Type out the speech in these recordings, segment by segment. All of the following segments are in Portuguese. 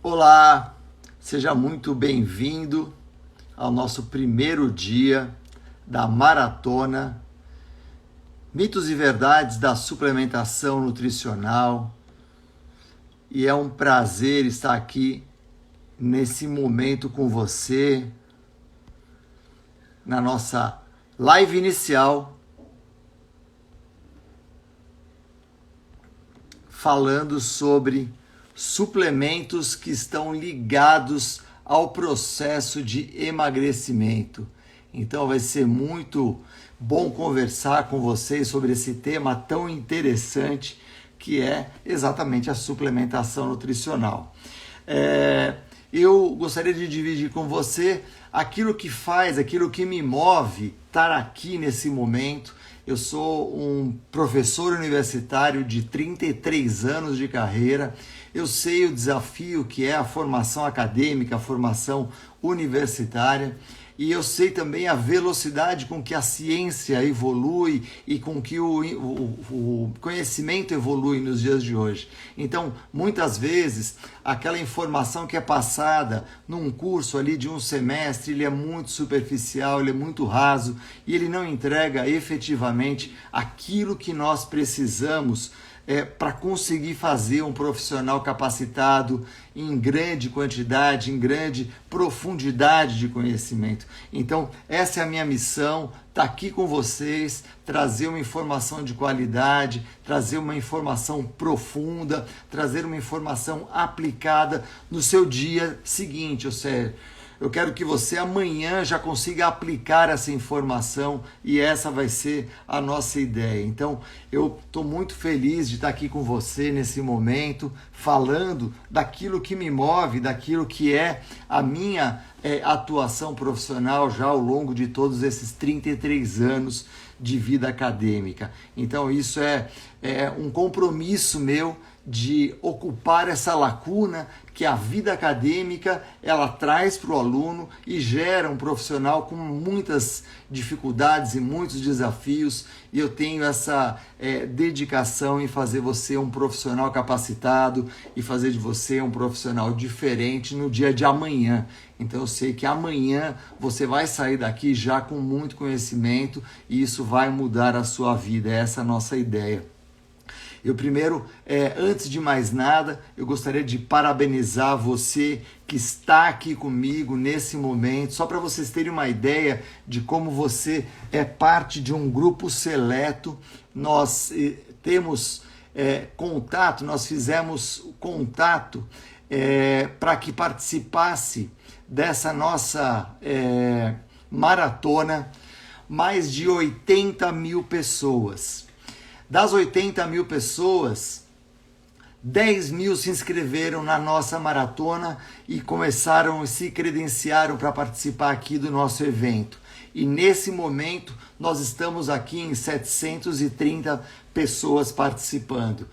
Olá, seja muito bem-vindo ao nosso primeiro dia da maratona Mitos e Verdades da Suplementação Nutricional. E é um prazer estar aqui nesse momento com você, na nossa live inicial, falando sobre suplementos que estão ligados ao processo de emagrecimento. Então vai ser muito bom conversar com vocês sobre esse tema tão interessante que é exatamente a suplementação nutricional. Eu gostaria de dividir com você aquilo que me move estar aqui nesse momento. Eu sou um professor universitário de 33 anos de carreira. Eu sei o desafio que é a formação acadêmica, a formação universitária, e eu sei também a velocidade com que a ciência evolui e com que o conhecimento evolui nos dias de hoje. Então, muitas vezes, aquela informação que é passada num curso ali de um semestre, ele é muito superficial, ele é muito raso e ele não entrega efetivamente aquilo que nós precisamos para conseguir fazer um profissional capacitado em grande quantidade, em grande profundidade de conhecimento. Então, essa é a minha missão, estar aqui com vocês, trazer uma informação de qualidade, trazer uma informação profunda, trazer uma informação aplicada no seu dia seguinte, ou seja, eu quero que você amanhã já consiga aplicar essa informação e essa vai ser a nossa ideia. Então, eu estou muito feliz de estar aqui com você nesse momento, falando daquilo que me move, daquilo que é a minha atuação profissional já ao longo de todos esses 33 anos de vida acadêmica. Então, isso é um compromisso meu de ocupar essa lacuna que a vida acadêmica ela traz para o aluno e gera um profissional com muitas dificuldades e muitos desafios, e eu tenho essa dedicação em fazer você um profissional capacitado e fazer de você um profissional diferente no dia de amanhã. Então eu sei que amanhã você vai sair daqui já com muito conhecimento e isso vai mudar a sua vida, essa é a nossa ideia. Eu primeiro, antes de mais nada, eu gostaria de parabenizar você que está aqui comigo nesse momento, só para vocês terem uma ideia de como você é parte de um grupo seleto. Nós temos contato, nós fizemos contato para que participasse dessa nossa maratona mais de 80 mil pessoas. Das 80 mil pessoas, 10 mil se inscreveram na nossa maratona e se credenciaram para participar aqui do nosso evento. E nesse momento, nós estamos aqui em 730 pessoas participando.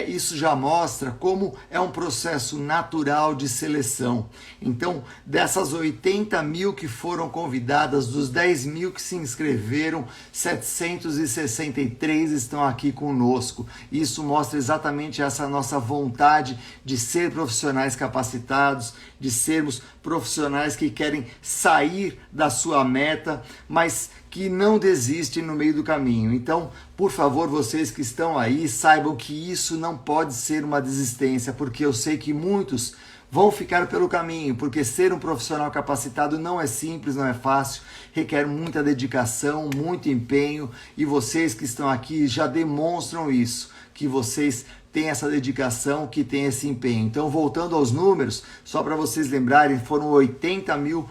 Isso já mostra como é um processo natural de seleção. Então, dessas 80 mil que foram convidadas, dos 10 mil que se inscreveram, 763 estão aqui conosco. Isso mostra exatamente essa nossa vontade de ser profissionais capacitados, de sermos profissionais que querem sair da sua meta, mas que não desistem no meio do caminho. Então, por favor, vocês que estão aí, saibam que isso não pode ser uma desistência, porque eu sei que muitos vão ficar pelo caminho, porque ser um profissional capacitado não é simples, não é fácil, requer muita dedicação, muito empenho, e vocês que estão aqui já demonstram isso, que vocês têm essa dedicação, que tem esse empenho. Então, voltando aos números, só para vocês lembrarem, foram 80 mil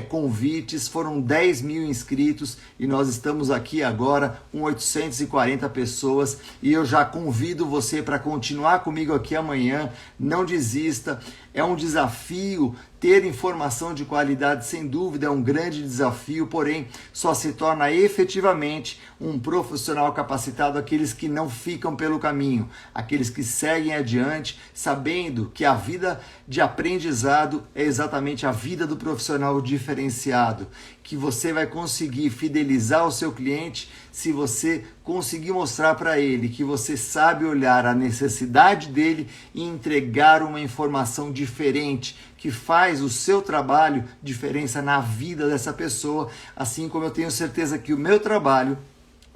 convites, foram 10 mil inscritos e nós estamos aqui agora com 840 pessoas e eu já convido você para continuar comigo aqui amanhã, não desista, é um desafio. Ter informação de qualidade, sem dúvida, é um grande desafio, porém, só se torna efetivamente um profissional capacitado aqueles que não ficam pelo caminho, aqueles jovens que seguem adiante, sabendo que a vida de aprendizado é exatamente a vida do profissional diferenciado, que você vai conseguir fidelizar o seu cliente se você conseguir mostrar para ele que você sabe olhar a necessidade dele e entregar uma informação diferente, que faz o seu trabalho diferença na vida dessa pessoa, assim como eu tenho certeza que o meu trabalho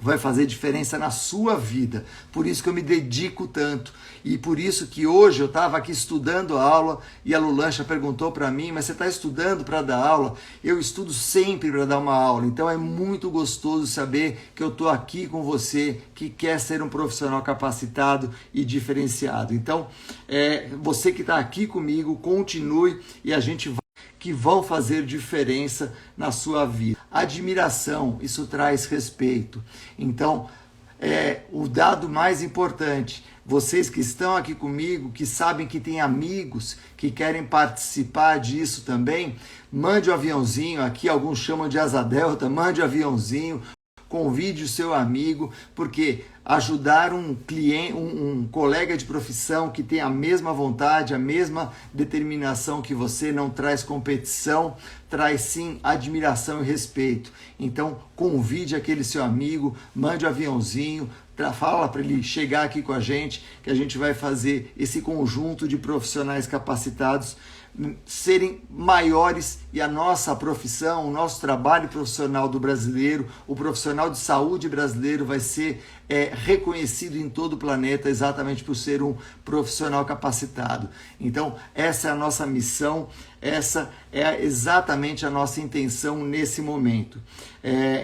vai fazer diferença na sua vida. Por isso que eu me dedico tanto. E por isso que hoje eu estava aqui estudando a aula e a Lulancha perguntou para mim, mas você está estudando para dar aula? Eu estudo sempre para dar uma aula. Então é muito gostoso saber que eu estou aqui com você, que quer ser um profissional capacitado e diferenciado. Então, você que está aqui comigo, continue e a gente vai que vão fazer diferença na sua vida. Admiração, isso traz respeito. Então, o dado mais importante, vocês que estão aqui comigo, que sabem que tem amigos que querem participar disso também, mande o aviãozinho, aqui alguns chamam de asa delta, mande o aviãozinho, convide o seu amigo, porque ajudar um cliente, um colega de profissão que tem a mesma vontade, a mesma determinação que você, não traz competição, traz sim admiração e respeito. Então, convide aquele seu amigo, mande o aviãozinho, fala para ele chegar aqui com a gente, que a gente vai fazer esse conjunto de profissionais capacitados serem maiores e a nossa profissão, o nosso trabalho profissional do brasileiro, o profissional de saúde brasileiro vai ser reconhecido em todo o planeta exatamente por ser um profissional capacitado. Então, essa é a nossa missão, essa é exatamente a nossa intenção nesse momento.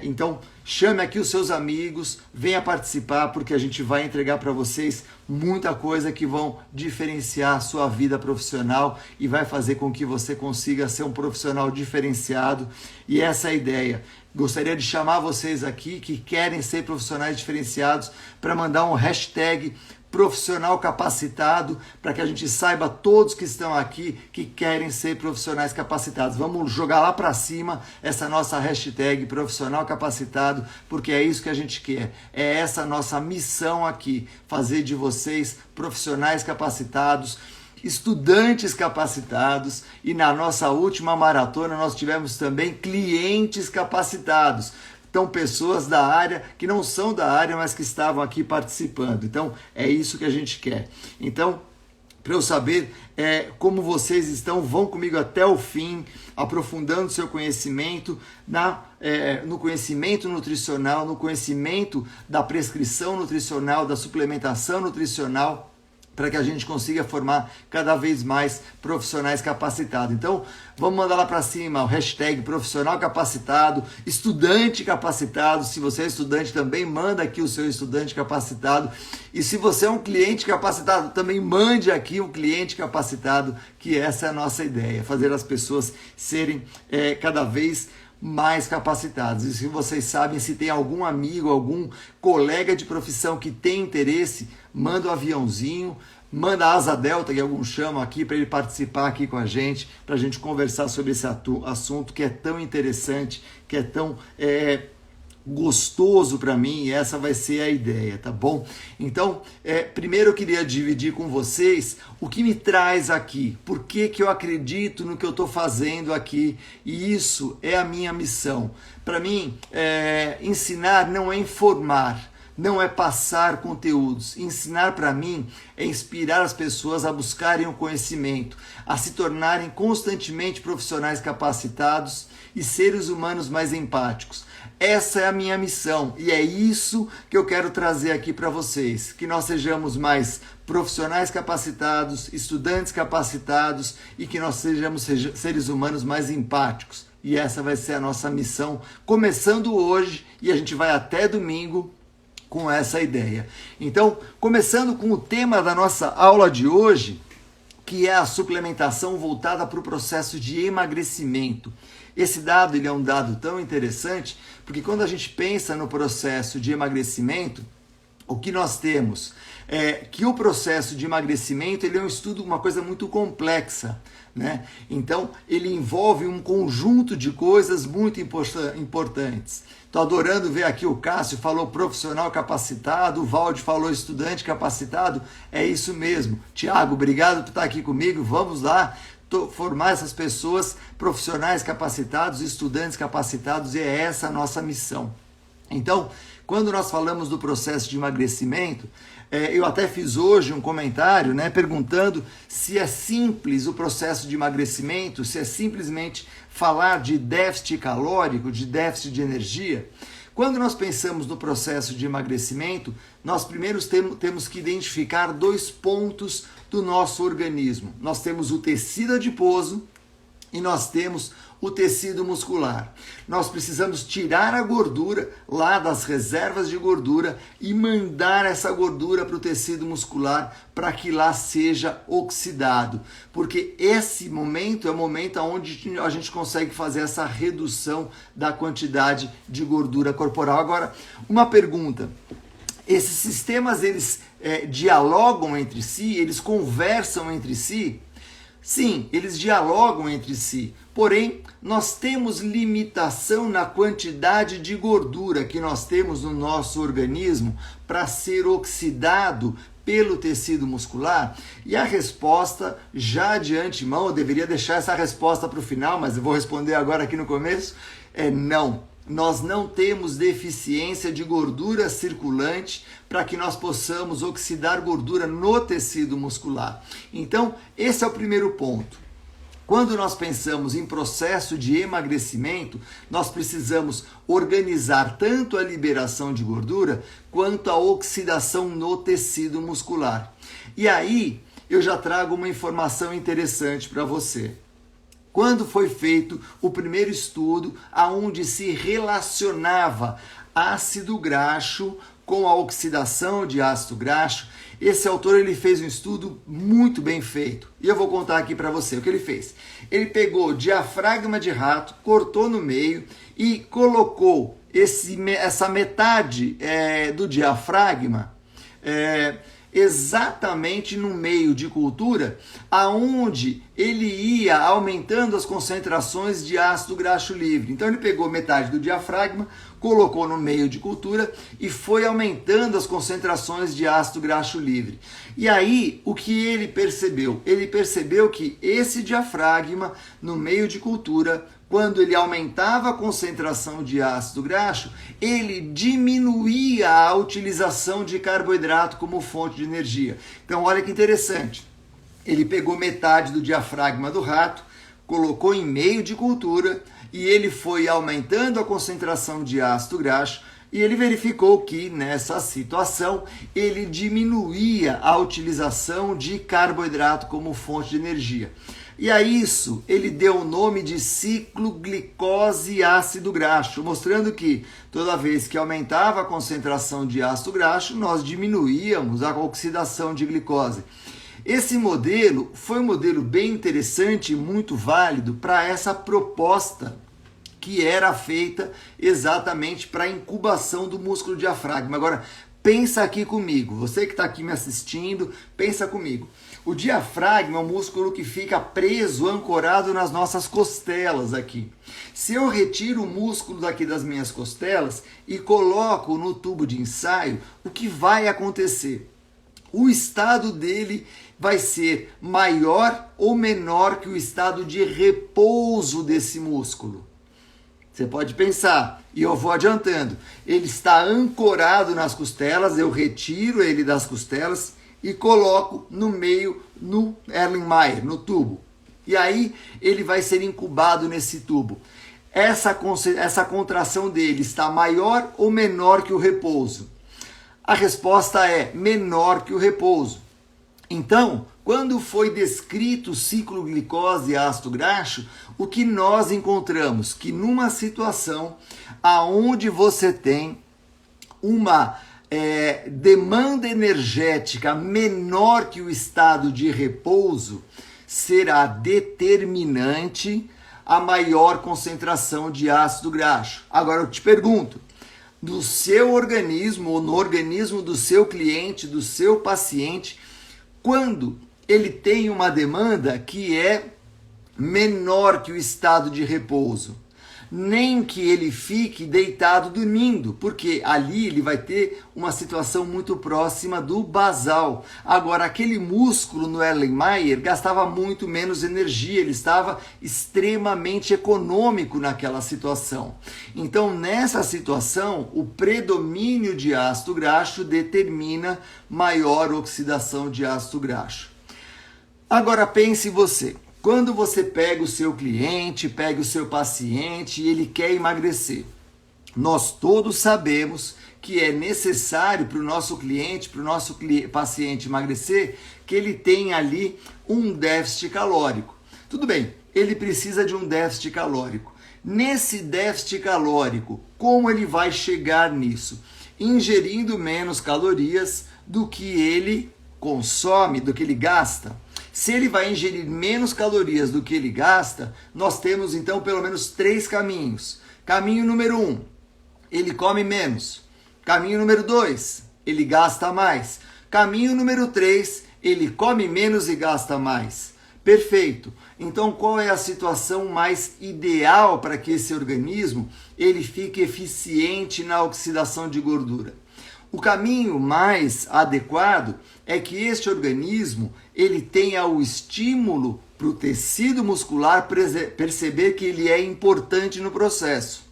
Então, chame aqui os seus amigos, venha participar, porque a gente vai entregar para vocês muita coisa que vão diferenciar a sua vida profissional e vai fazer com que você consiga ser um profissional diferenciado. E essa é a ideia. Gostaria de chamar vocês aqui que querem ser profissionais diferenciados para mandar um hashtag profissional capacitado, para que a gente saiba todos que estão aqui que querem ser profissionais capacitados. Vamos jogar lá para cima essa nossa hashtag profissional capacitado, porque é isso que a gente quer. É essa nossa missão aqui, fazer de vocês profissionais capacitados, estudantes capacitados, e na nossa última maratona nós tivemos também clientes capacitados. Então, pessoas da área que não são da área, mas que estavam aqui participando. Então, é isso que a gente quer. Então, para eu saber como vocês estão, vão comigo até o fim, aprofundando seu conhecimento no conhecimento nutricional, no conhecimento da prescrição nutricional, da suplementação nutricional, para que a gente consiga formar cada vez mais profissionais capacitados. Então, vamos mandar lá para cima o hashtag profissional capacitado, estudante capacitado. Se você é estudante também, manda aqui o seu estudante capacitado. E se você é um cliente capacitado, também mande aqui um cliente capacitado, que essa é a nossa ideia, fazer as pessoas serem cada vez mais capacitados. E se vocês sabem, se tem algum amigo, algum colega de profissão que tem interesse, manda o aviãozinho, manda a asa delta, que alguns chamam aqui, para ele participar aqui com a gente, para a gente conversar sobre esse assunto que é tão interessante, que é tão gostoso para mim, e essa vai ser a ideia, tá bom? Então, primeiro eu queria dividir com vocês o que me traz aqui, por que eu acredito no que eu estou fazendo aqui, e isso é a minha missão. Para mim, ensinar não é informar, não é passar conteúdos. Ensinar para mim é inspirar as pessoas a buscarem o conhecimento, a se tornarem constantemente profissionais capacitados e seres humanos mais empáticos. Essa é a minha missão e é isso que eu quero trazer aqui para vocês, que nós sejamos mais profissionais capacitados, estudantes capacitados e que nós sejamos seres humanos mais empáticos. E essa vai ser a nossa missão, começando hoje, e a gente vai até domingo com essa ideia. Então, começando com o tema da nossa aula de hoje, que é a suplementação voltada para o processo de emagrecimento. Esse dado ele é um dado tão interessante, porque quando a gente pensa no processo de emagrecimento, o que nós temos? que o processo de emagrecimento ele é um estudo, uma coisa muito complexa, né? Então, ele envolve um conjunto de coisas muito importantes. Estou adorando ver aqui o Cássio falou profissional capacitado, o Valde falou estudante capacitado, é isso mesmo. Tiago, obrigado por estar aqui comigo, vamos lá formar essas pessoas profissionais capacitados, estudantes capacitados, e é essa a nossa missão. Então, quando nós falamos do processo de emagrecimento, eu até fiz hoje um comentário, né, perguntando se é simples o processo de emagrecimento, se é simplesmente falar de déficit calórico, de déficit de energia. Quando nós pensamos no processo de emagrecimento, nós primeiro temos que identificar 2 pontos do nosso organismo. Nós temos o tecido adiposo e nós temos o tecido muscular. Nós precisamos tirar a gordura lá das reservas de gordura e mandar essa gordura para o tecido muscular para que lá seja oxidado. Porque esse momento é o momento onde a gente consegue fazer essa redução da quantidade de gordura corporal. Agora, uma pergunta. Esses sistemas, eles dialogam entre si? Eles conversam entre si? Sim, eles dialogam entre si, porém, nós temos limitação na quantidade de gordura que nós temos no nosso organismo para ser oxidado pelo tecido muscular? E a resposta, já de antemão, eu deveria deixar essa resposta para o final, mas eu vou responder agora aqui no começo, é não. Nós não temos deficiência de gordura circulante para que nós possamos oxidar gordura no tecido muscular. Então, esse é o primeiro ponto. Quando nós pensamos em processo de emagrecimento, nós precisamos organizar tanto a liberação de gordura quanto a oxidação no tecido muscular. E aí, eu já trago uma informação interessante para você. Quando foi feito o primeiro estudo aonde se relacionava ácido graxo com a oxidação de ácido graxo, esse autor ele fez um estudo muito bem feito. E eu vou contar aqui para você o que ele fez. Ele pegou diafragma de rato, cortou no meio e colocou essa metade do diafragma exatamente no meio de cultura, aonde ele ia aumentando as concentrações de ácido graxo livre. Então ele pegou metade do diafragma, colocou no meio de cultura e foi aumentando as concentrações de ácido graxo livre. E aí, o que ele percebeu? Ele percebeu que esse diafragma, no meio de cultura, quando ele aumentava a concentração de ácido graxo, ele diminuía a utilização de carboidrato como fonte de energia. Então, olha que interessante. Ele pegou metade do diafragma do rato, colocou em meio de cultura e ele foi aumentando a concentração de ácido graxo e ele verificou que nessa situação ele diminuía a utilização de carboidrato como fonte de energia. E a isso ele deu o nome de ciclo glicose-ácido graxo, mostrando que toda vez que aumentava a concentração de ácido graxo, nós diminuíamos a oxidação de glicose. Esse modelo foi um modelo bem interessante e muito válido para essa proposta que era feita exatamente para a incubação do músculo diafragma. Agora, pensa aqui comigo, você que está aqui me assistindo, pensa comigo. O diafragma é um músculo que fica preso, ancorado nas nossas costelas aqui. Se eu retiro o músculo daqui das minhas costelas e coloco no tubo de ensaio, o que vai acontecer? O estado dele vai ser maior ou menor que o estado de repouso desse músculo? Você pode pensar, e eu vou adiantando, ele está ancorado nas costelas, eu retiro ele das costelas e coloco no meio, no Erlenmeyer, no tubo. E aí ele vai ser incubado nesse tubo. Essa contração dele está maior ou menor que o repouso? A resposta é menor que o repouso. Então, quando foi descrito o ciclo glicose e ácido graxo, o que nós encontramos? Que numa situação aonde você tem uma demanda energética menor que o estado de repouso, será determinante a maior concentração de ácido graxo. Agora eu te pergunto, no seu organismo ou no organismo do seu cliente, do seu paciente, quando ele tem uma demanda que é menor que o estado de repouso. Nem que ele fique deitado dormindo, porque ali ele vai ter uma situação muito próxima do basal. Agora, aquele músculo no Erlenmeyer gastava muito menos energia, ele estava extremamente econômico naquela situação. Então, nessa situação, o predomínio de ácido graxo determina maior oxidação de ácido graxo. Agora, pense você. Quando você pega o seu cliente, pega o seu paciente e ele quer emagrecer, nós todos sabemos que é necessário para o nosso cliente, para o nosso paciente emagrecer, que ele tenha ali um déficit calórico. Tudo bem, ele precisa de um déficit calórico. Nesse déficit calórico, como ele vai chegar nisso? Ingerindo menos calorias do que ele consome, do que ele gasta. Se ele vai ingerir menos calorias do que ele gasta, nós temos então pelo menos 3 caminhos. Caminho número 1, ele come menos. Caminho número 2, ele gasta mais. Caminho número 3, ele come menos e gasta mais. Perfeito. Então qual é a situação mais ideal para que esse organismo ele fique eficiente na oxidação de gordura? O caminho mais adequado é que este organismo ele tenha o estímulo para o tecido muscular perceber que ele é importante no processo.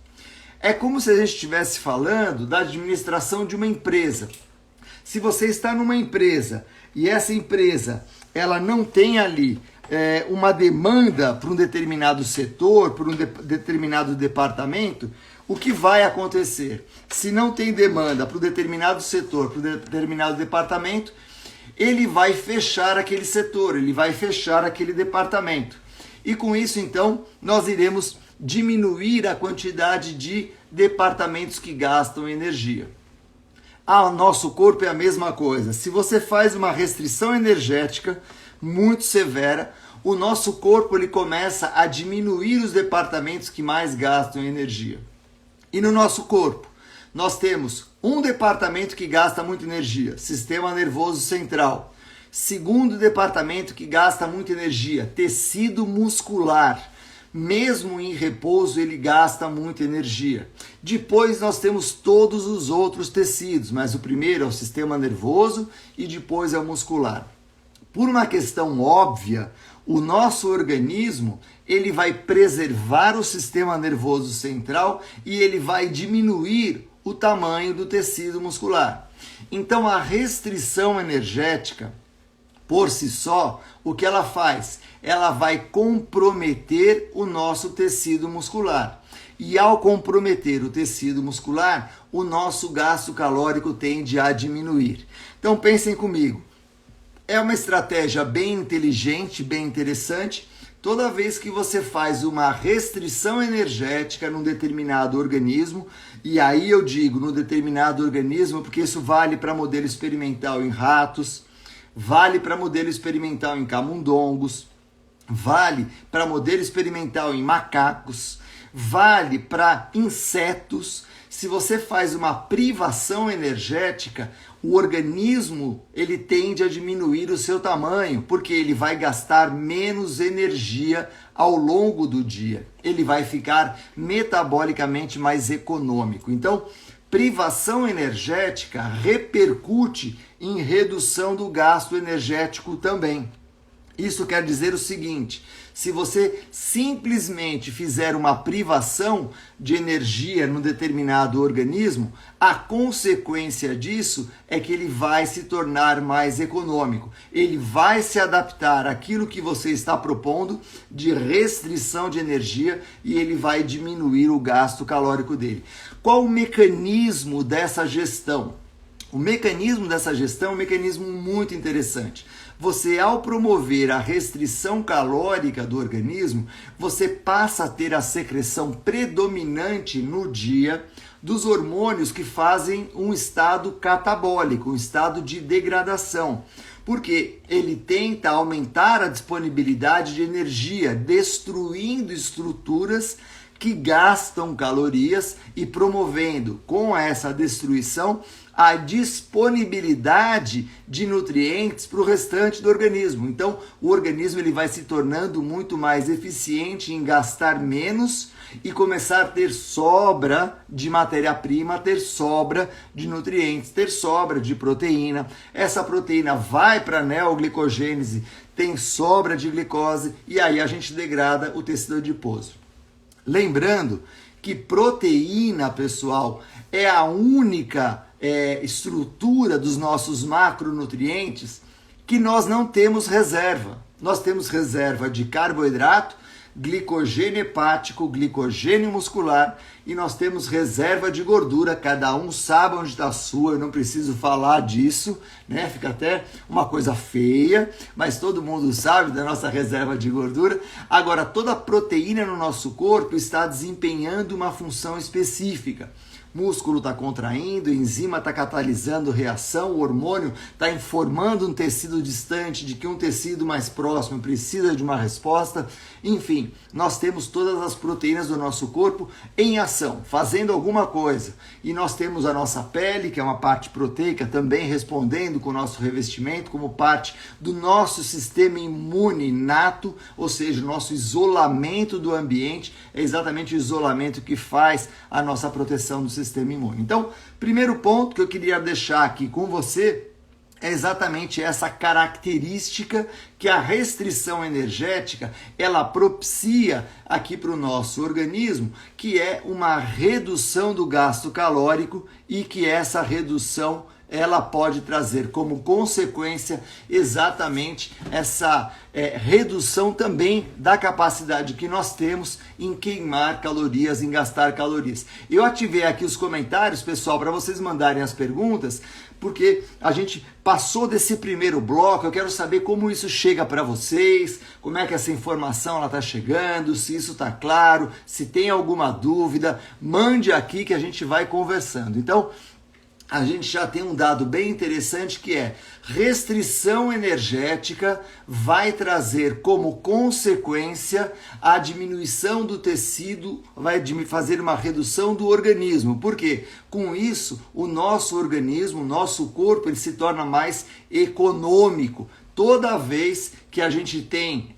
É como se a gente estivesse falando da administração de uma empresa. Se você está numa empresa e essa empresa ela não tem ali uma demanda para um determinado setor, para um determinado departamento, o que vai acontecer? Se não tem demanda para um determinado setor, para um determinado departamento, ele vai fechar aquele setor, ele vai fechar aquele departamento. E com isso, então, nós iremos diminuir a quantidade de departamentos que gastam energia. O nosso corpo é a mesma coisa. Se você faz uma restrição energética muito severa, o nosso corpo ele começa a diminuir os departamentos que mais gastam energia. E no nosso corpo, nós temos um departamento que gasta muita energia, sistema nervoso central. Segundo departamento que gasta muita energia, tecido muscular. Mesmo em repouso, ele gasta muita energia. Depois nós temos todos os outros tecidos, mas o primeiro é o sistema nervoso e depois é o muscular. Por uma questão óbvia, o nosso organismo ele vai preservar o sistema nervoso central e ele vai diminuir o tamanho do tecido muscular. Então a restrição energética, por si só, o que ela faz? Ela vai comprometer o nosso tecido muscular. E ao comprometer o tecido muscular, o nosso gasto calórico tende a diminuir. Então pensem comigo, é uma estratégia bem inteligente, bem interessante. Toda vez que você faz uma restrição energética num determinado organismo, e aí eu digo no determinado organismo, porque isso vale para modelo experimental em ratos, vale para modelo experimental em camundongos, vale para modelo experimental em macacos, vale para insetos. Se você faz uma privação energética, o organismo ele tende a diminuir o seu tamanho, porque ele vai gastar menos energia ao longo do dia. Ele vai ficar metabolicamente mais econômico. Então, privação energética repercute em redução do gasto energético também. Isso quer dizer o seguinte, se você simplesmente fizer uma privação de energia num determinado organismo, a consequência disso é que ele vai se tornar mais econômico. Ele vai se adaptar àquilo que você está propondo de restrição de energia e ele vai diminuir o gasto calórico dele. Qual o mecanismo dessa gestão? O mecanismo dessa gestão é um mecanismo muito interessante. Você, ao promover a restrição calórica do organismo, você passa a ter a secreção predominante no dia dos hormônios que fazem um estado catabólico, um estado de degradação. Porque ele tenta aumentar a disponibilidade de energia, destruindo estruturas que gastam calorias e promovendo com essa destruição a disponibilidade de nutrientes para o restante do organismo. Então, o organismo ele vai se tornando muito mais eficiente em gastar menos e começar a ter sobra de matéria-prima, ter sobra de nutrientes, ter sobra de proteína. Essa proteína vai para a neoglicogênese, tem sobra de glicose e aí a gente degrada o tecido adiposo. Lembrando que proteína, pessoal, é a única estrutura dos nossos macronutrientes que nós não temos reserva. Nós temos reserva de carboidrato, glicogênio hepático, glicogênio muscular e nós temos reserva de gordura. Cada um sabe onde está a sua, eu não preciso falar disso, né? Fica até uma coisa feia, mas todo mundo sabe da nossa reserva de gordura. Agora, toda a proteína no nosso corpo está desempenhando uma função específica. Músculo está contraindo, enzima está catalisando reação, o hormônio está informando um tecido distante de que um tecido mais próximo precisa de uma resposta. Enfim, nós temos todas as proteínas do nosso corpo em ação, fazendo alguma coisa. E nós temos a nossa pele, que é uma parte proteica, também respondendo com o nosso revestimento, como parte do nosso sistema imune inato, ou seja, o nosso isolamento do ambiente. É exatamente o isolamento que faz a nossa proteção do sistema imune. Então, primeiro ponto que eu queria deixar aqui com você é exatamente essa característica que a restrição energética ela propicia aqui para o nosso organismo, que é uma redução do gasto calórico e que essa redução ela pode trazer como consequência exatamente essa redução também da capacidade que nós temos em queimar calorias, em gastar calorias. Eu ativei aqui os comentários, pessoal, para vocês mandarem as perguntas, porque a gente passou desse primeiro bloco, eu quero saber como isso chega para vocês, como é que essa informação está chegando, se isso está claro, se tem alguma dúvida, mande aqui que a gente vai conversando. Então, a gente já tem um dado bem interessante que é restrição energética vai trazer como consequência a diminuição do tecido, vai fazer uma redução do organismo. Por quê? Com isso, o nosso organismo, o nosso corpo, ele se torna mais econômico. Toda vez que a gente tem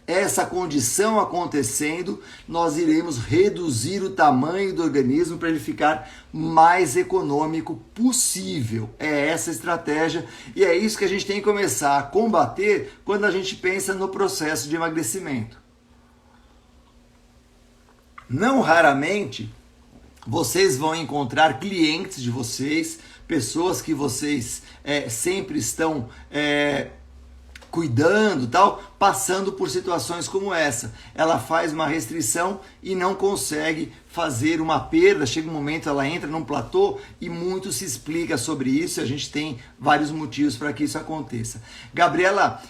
essa condição acontecendo, nós iremos reduzir o tamanho do organismo para ele ficar mais econômico possível. É essa a estratégia e é isso que a gente tem que começar a combater quando a gente pensa no processo de emagrecimento. Não raramente vocês vão encontrar clientes de vocês, pessoas que vocês sempre estão cuidando, tal, passando por situações como essa. Ela faz uma restrição e não consegue fazer uma perda, chega um momento, ela entra num platô e muito se explica sobre isso, e a gente tem vários motivos para que isso aconteça. Gabriela,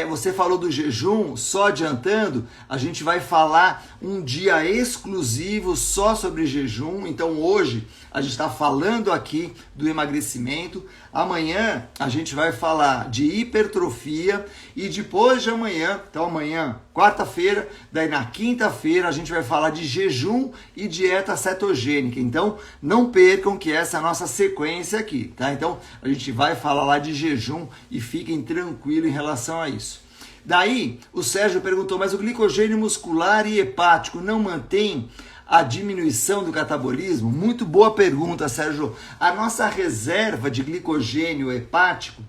você falou do jejum, só adiantando, a gente vai falar um dia exclusivo só sobre jejum, então hoje a gente está falando aqui do emagrecimento, amanhã a gente vai falar de hipertrofia e depois de amanhã, então amanhã, quarta-feira, daí na quinta-feira a gente vai falar de jejum e dieta cetogênica. Então não percam que essa é a nossa sequência aqui, tá? Então a gente vai falar lá de jejum e fiquem tranquilos em relação a isso. Daí o Sérgio perguntou, mas o glicogênio muscular e hepático não mantém a diminuição do catabolismo? Muito boa pergunta, Sérgio. A nossa reserva de glicogênio hepático,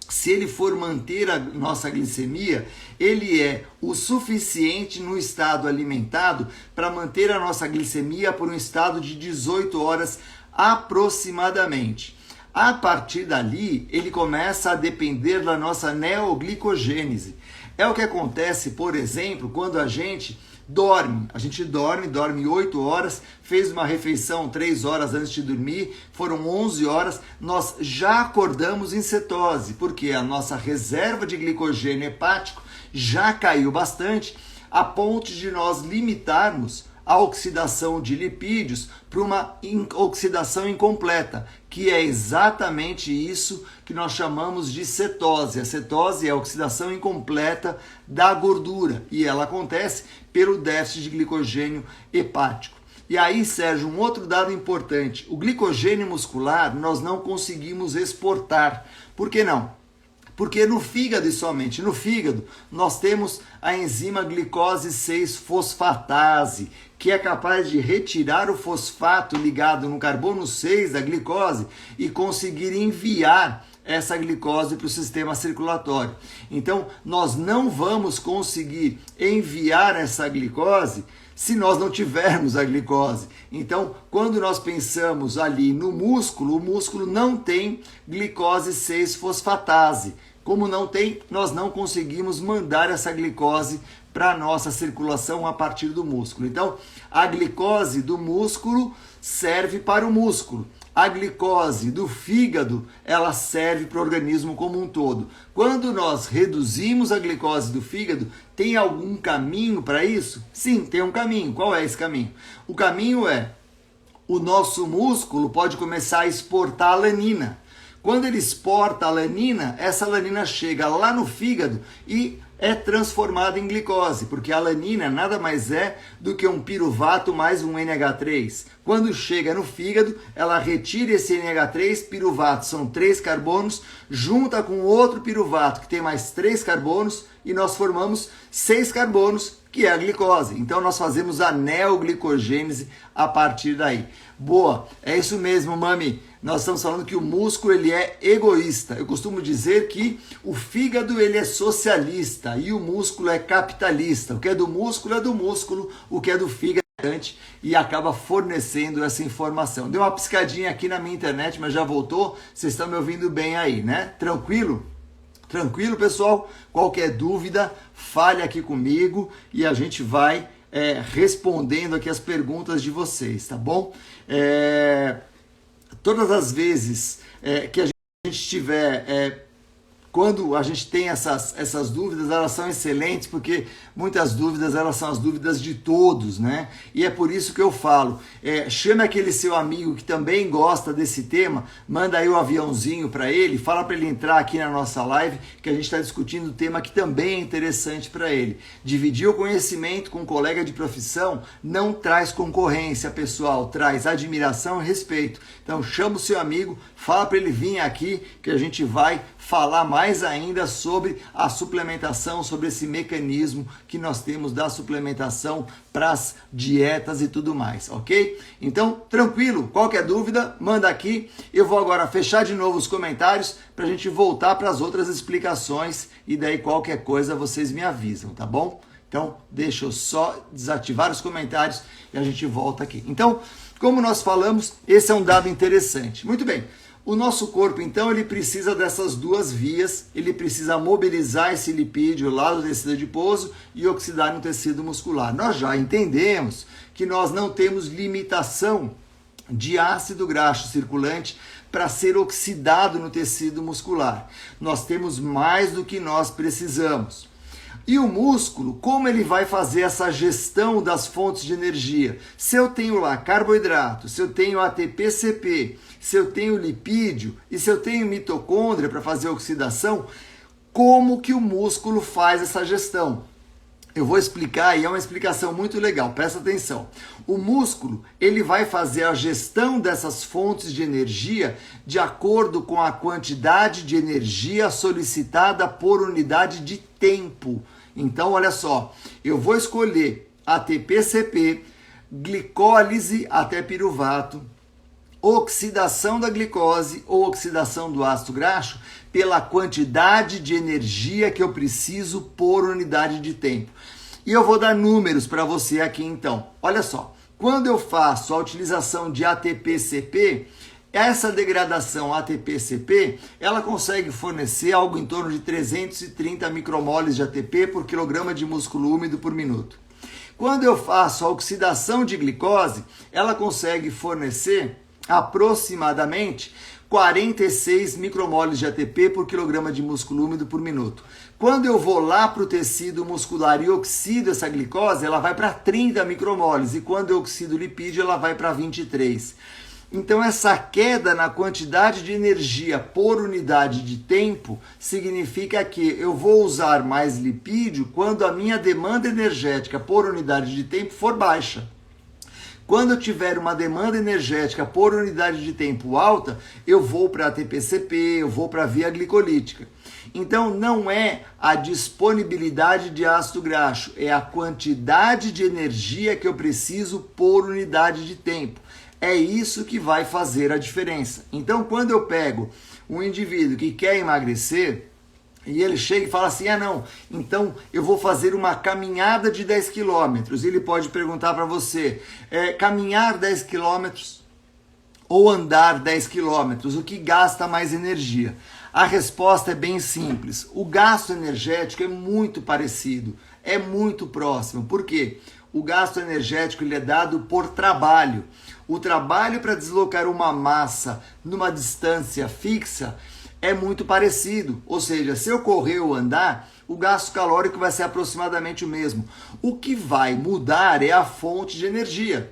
se ele for manter a nossa glicemia, ele é o suficiente no estado alimentado para manter a nossa glicemia por um estado de 18 horas aproximadamente. A partir dali, ele começa a depender da nossa neoglicogênese. É o que acontece, por exemplo, quando a gente dorme. A gente dorme 8 horas, fez uma refeição 3 horas antes de dormir, foram 11 horas, nós já acordamos em cetose, porque a nossa reserva de glicogênio hepático já caiu bastante, a ponto de nós limitarmos a oxidação de lipídios para uma oxidação incompleta, que é exatamente isso que nós chamamos de cetose. A cetose é a oxidação incompleta da gordura e ela acontece pelo déficit de glicogênio hepático. E aí, Sérgio, um outro dado importante, o glicogênio muscular nós não conseguimos exportar. Por que não? Porque no fígado e somente no fígado, nós temos a enzima glicose 6-fosfatase, que é capaz de retirar o fosfato ligado no carbono 6 da glicose e conseguir enviar essa glicose para o sistema circulatório. Então, nós não vamos conseguir enviar essa glicose se nós não tivermos a glicose. Então, quando nós pensamos ali no músculo, o músculo não tem glicose 6-fosfatase. Como não tem, nós não conseguimos mandar essa glicose para a nossa circulação a partir do músculo. Então, a glicose do músculo serve para o músculo. A glicose do fígado, ela serve para o organismo como um todo. Quando nós reduzimos a glicose do fígado, tem algum caminho para isso? Sim, tem um caminho. Qual é esse caminho? O caminho é, o nosso músculo pode começar a exportar alanina. Quando ele exporta a alanina, essa alanina chega lá no fígado e é transformada em glicose, porque a alanina nada mais é do que um piruvato mais um NH3. Quando chega no fígado, ela retira esse NH3, piruvato, são 3 carbonos, junta com outro piruvato que tem mais 3 carbonos e nós formamos 6 carbonos, que é a glicose. Então nós fazemos a neoglicogênese a partir daí. Boa, é isso mesmo, mami. Nós estamos falando que o músculo ele é egoísta. Eu costumo dizer que o fígado ele é socialista e o músculo é capitalista. O que é do músculo, o que é do fígado é e acaba fornecendo essa informação. Deu uma piscadinha aqui na minha internet, mas já voltou. Vocês estão me ouvindo bem aí, né? Tranquilo? Tranquilo, pessoal? Qualquer dúvida, fale aqui comigo e a gente vai respondendo aqui as perguntas de vocês, tá bom? Todas as vezes que a gente tiver, quando a gente tem essas dúvidas, elas são excelentes, porque muitas dúvidas, elas são as dúvidas de todos, né? E é por isso que eu falo, chame aquele seu amigo que também gosta desse tema, manda aí o aviãozinho para ele, fala para ele entrar aqui na nossa live, que a gente está discutindo um tema que também é interessante para ele. Dividir o conhecimento com um colega de profissão não traz concorrência, pessoal, traz admiração e respeito. Então chama o seu amigo, fala para ele vir aqui, que a gente vai falar mais ainda sobre a suplementação, sobre esse mecanismo que nós temos da suplementação para as dietas e tudo mais, ok? Então, tranquilo, qualquer dúvida, manda aqui. Eu vou agora fechar de novo os comentários para a gente voltar para as outras explicações e daí qualquer coisa vocês me avisam, tá bom? Então, deixa eu só desativar os comentários e a gente volta aqui. Então, como nós falamos, esse é um dado interessante. Muito bem. O nosso corpo, então, ele precisa dessas duas vias, ele precisa mobilizar esse lipídio lá do tecido adiposo e oxidar no tecido muscular. Nós já entendemos que nós não temos limitação de ácido graxo circulante para ser oxidado no tecido muscular. Nós temos mais do que nós precisamos. E o músculo, como ele vai fazer essa gestão das fontes de energia? Se eu tenho lá carboidrato, se eu tenho ATP-CP, se eu tenho lipídio e se eu tenho mitocôndria para fazer oxidação, como que o músculo faz essa gestão? Eu vou explicar e é uma explicação muito legal, presta atenção. O músculo, ele vai fazer a gestão dessas fontes de energia de acordo com a quantidade de energia solicitada por unidade de tempo. Então, olha só, eu vou escolher ATP-CP, glicólise até piruvato, oxidação da glicose ou oxidação do ácido graxo pela quantidade de energia que eu preciso por unidade de tempo. E eu vou dar números para você aqui então. Olha só, quando eu faço a utilização de ATP-CP, essa degradação ATP-CP, ela consegue fornecer algo em torno de 330 micromoles de ATP por quilograma de músculo úmido por minuto. Quando eu faço a oxidação de glicose, ela consegue fornecer aproximadamente 46 micromoles de ATP por quilograma de músculo úmido por minuto. Quando eu vou lá para o tecido muscular e oxido essa glicose, ela vai para 30 micromoles. E quando eu oxido o lipídio, ela vai para 23. Então, essa queda na quantidade de energia por unidade de tempo significa que eu vou usar mais lipídio quando a minha demanda energética por unidade de tempo for baixa. Quando eu tiver uma demanda energética por unidade de tempo alta, eu vou para a ATP-CP, eu vou para a via glicolítica. Então, não é a disponibilidade de ácido graxo, é a quantidade de energia que eu preciso por unidade de tempo. É isso que vai fazer a diferença. Então, quando eu pego um indivíduo que quer emagrecer e ele chega e fala assim, não, então eu vou fazer uma caminhada de 10 quilômetros. Ele pode perguntar para você, caminhar 10 quilômetros ou andar 10 quilômetros, o que gasta mais energia? A resposta é bem simples. O gasto energético é muito parecido, é muito próximo. Por quê? O gasto energético ele é dado por trabalho. O trabalho para deslocar uma massa numa distância fixa é muito parecido. Ou seja, se eu correr ou andar, o gasto calórico vai ser aproximadamente o mesmo. O que vai mudar é a fonte de energia.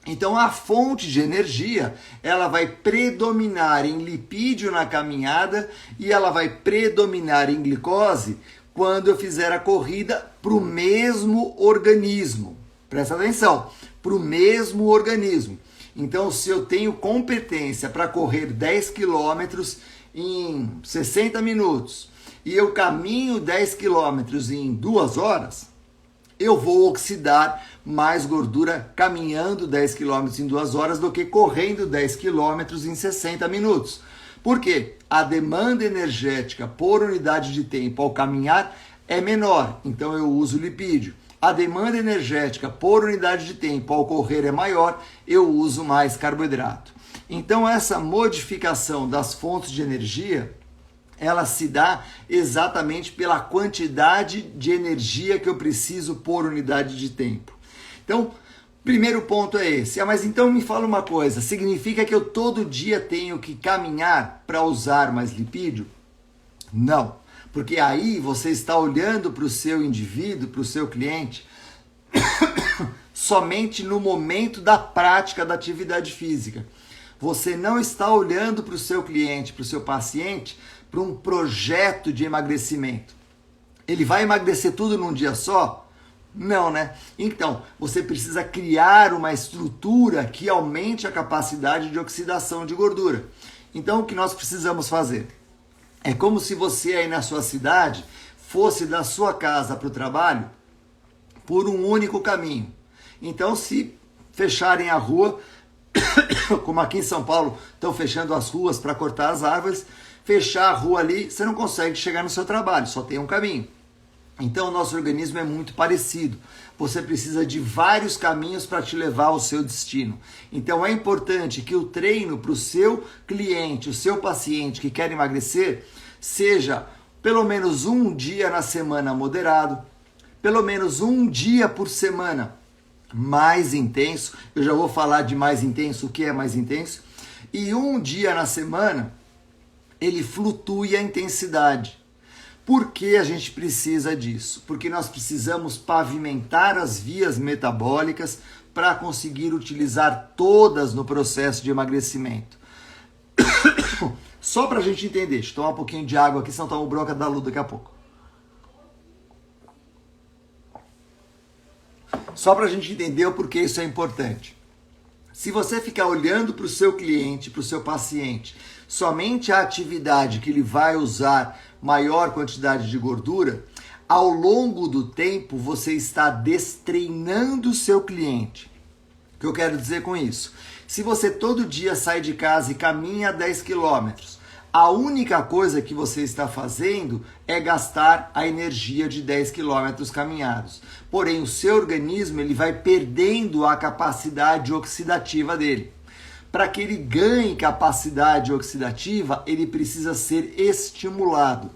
Então, a fonte de energia, ela vai predominar em lipídio na caminhada e ela vai predominar em glicose quando eu fizer a corrida para o mesmo organismo. Presta atenção, para o mesmo organismo. Então, se eu tenho competência para correr 10 quilômetros em 60 minutos e eu caminho 10 quilômetros em 2 horas, eu vou oxidar mais gordura caminhando 10 quilômetros em 2 horas do que correndo 10 quilômetros em 60 minutos. Por quê? A demanda energética por unidade de tempo ao caminhar é menor, então eu uso lipídio. A demanda energética por unidade de tempo ao correr é maior, eu uso mais carboidrato. Então essa modificação das fontes de energia, ela se dá exatamente pela quantidade de energia que eu preciso por unidade de tempo. Então, primeiro ponto é esse. Mas então me fala uma coisa, significa que eu todo dia tenho que caminhar para usar mais lipídio? Não. Porque aí você está olhando para o seu indivíduo, para o seu cliente, somente no momento da prática da atividade física. Você não está olhando para o seu cliente, para o seu paciente, para um projeto de emagrecimento. Ele vai emagrecer tudo num dia só? Não, né? Então, você precisa criar uma estrutura que aumente a capacidade de oxidação de gordura. Então, o que nós precisamos fazer? É como se você aí na sua cidade fosse da sua casa para o trabalho por um único caminho. Então, se fecharem a rua, como aqui em São Paulo estão fechando as ruas para cortar as árvores, fechar a rua ali, você não consegue chegar no seu trabalho, só tem um caminho. Então, o nosso organismo é muito parecido. Você precisa de vários caminhos para te levar ao seu destino. Então, é importante que o treino para o seu cliente, o seu paciente que quer emagrecer, seja pelo menos um dia na semana moderado, pelo menos um dia por semana mais intenso. Eu já vou falar de mais intenso, o que é mais intenso. E um dia na semana, ele flutue a intensidade. Por que a gente precisa disso? Porque nós precisamos pavimentar as vias metabólicas para conseguir utilizar todas no processo de emagrecimento. Só para a gente entender, deixa eu tomar um pouquinho de água aqui, senão tomo bronca da Lu daqui a pouco. Só para a gente entender o porquê isso é importante. Se você ficar olhando para o seu cliente, para o seu paciente, somente a atividade que ele vai usar maior quantidade de gordura, ao longo do tempo você está destreinando o seu cliente. O que eu quero dizer com isso? Se você todo dia sai de casa e caminha 10 quilômetros, a única coisa que você está fazendo é gastar a energia de 10 quilômetros caminhados. Porém, o seu organismo ele vai perdendo a capacidade oxidativa dele. Para que ele ganhe capacidade oxidativa, ele precisa ser estimulado.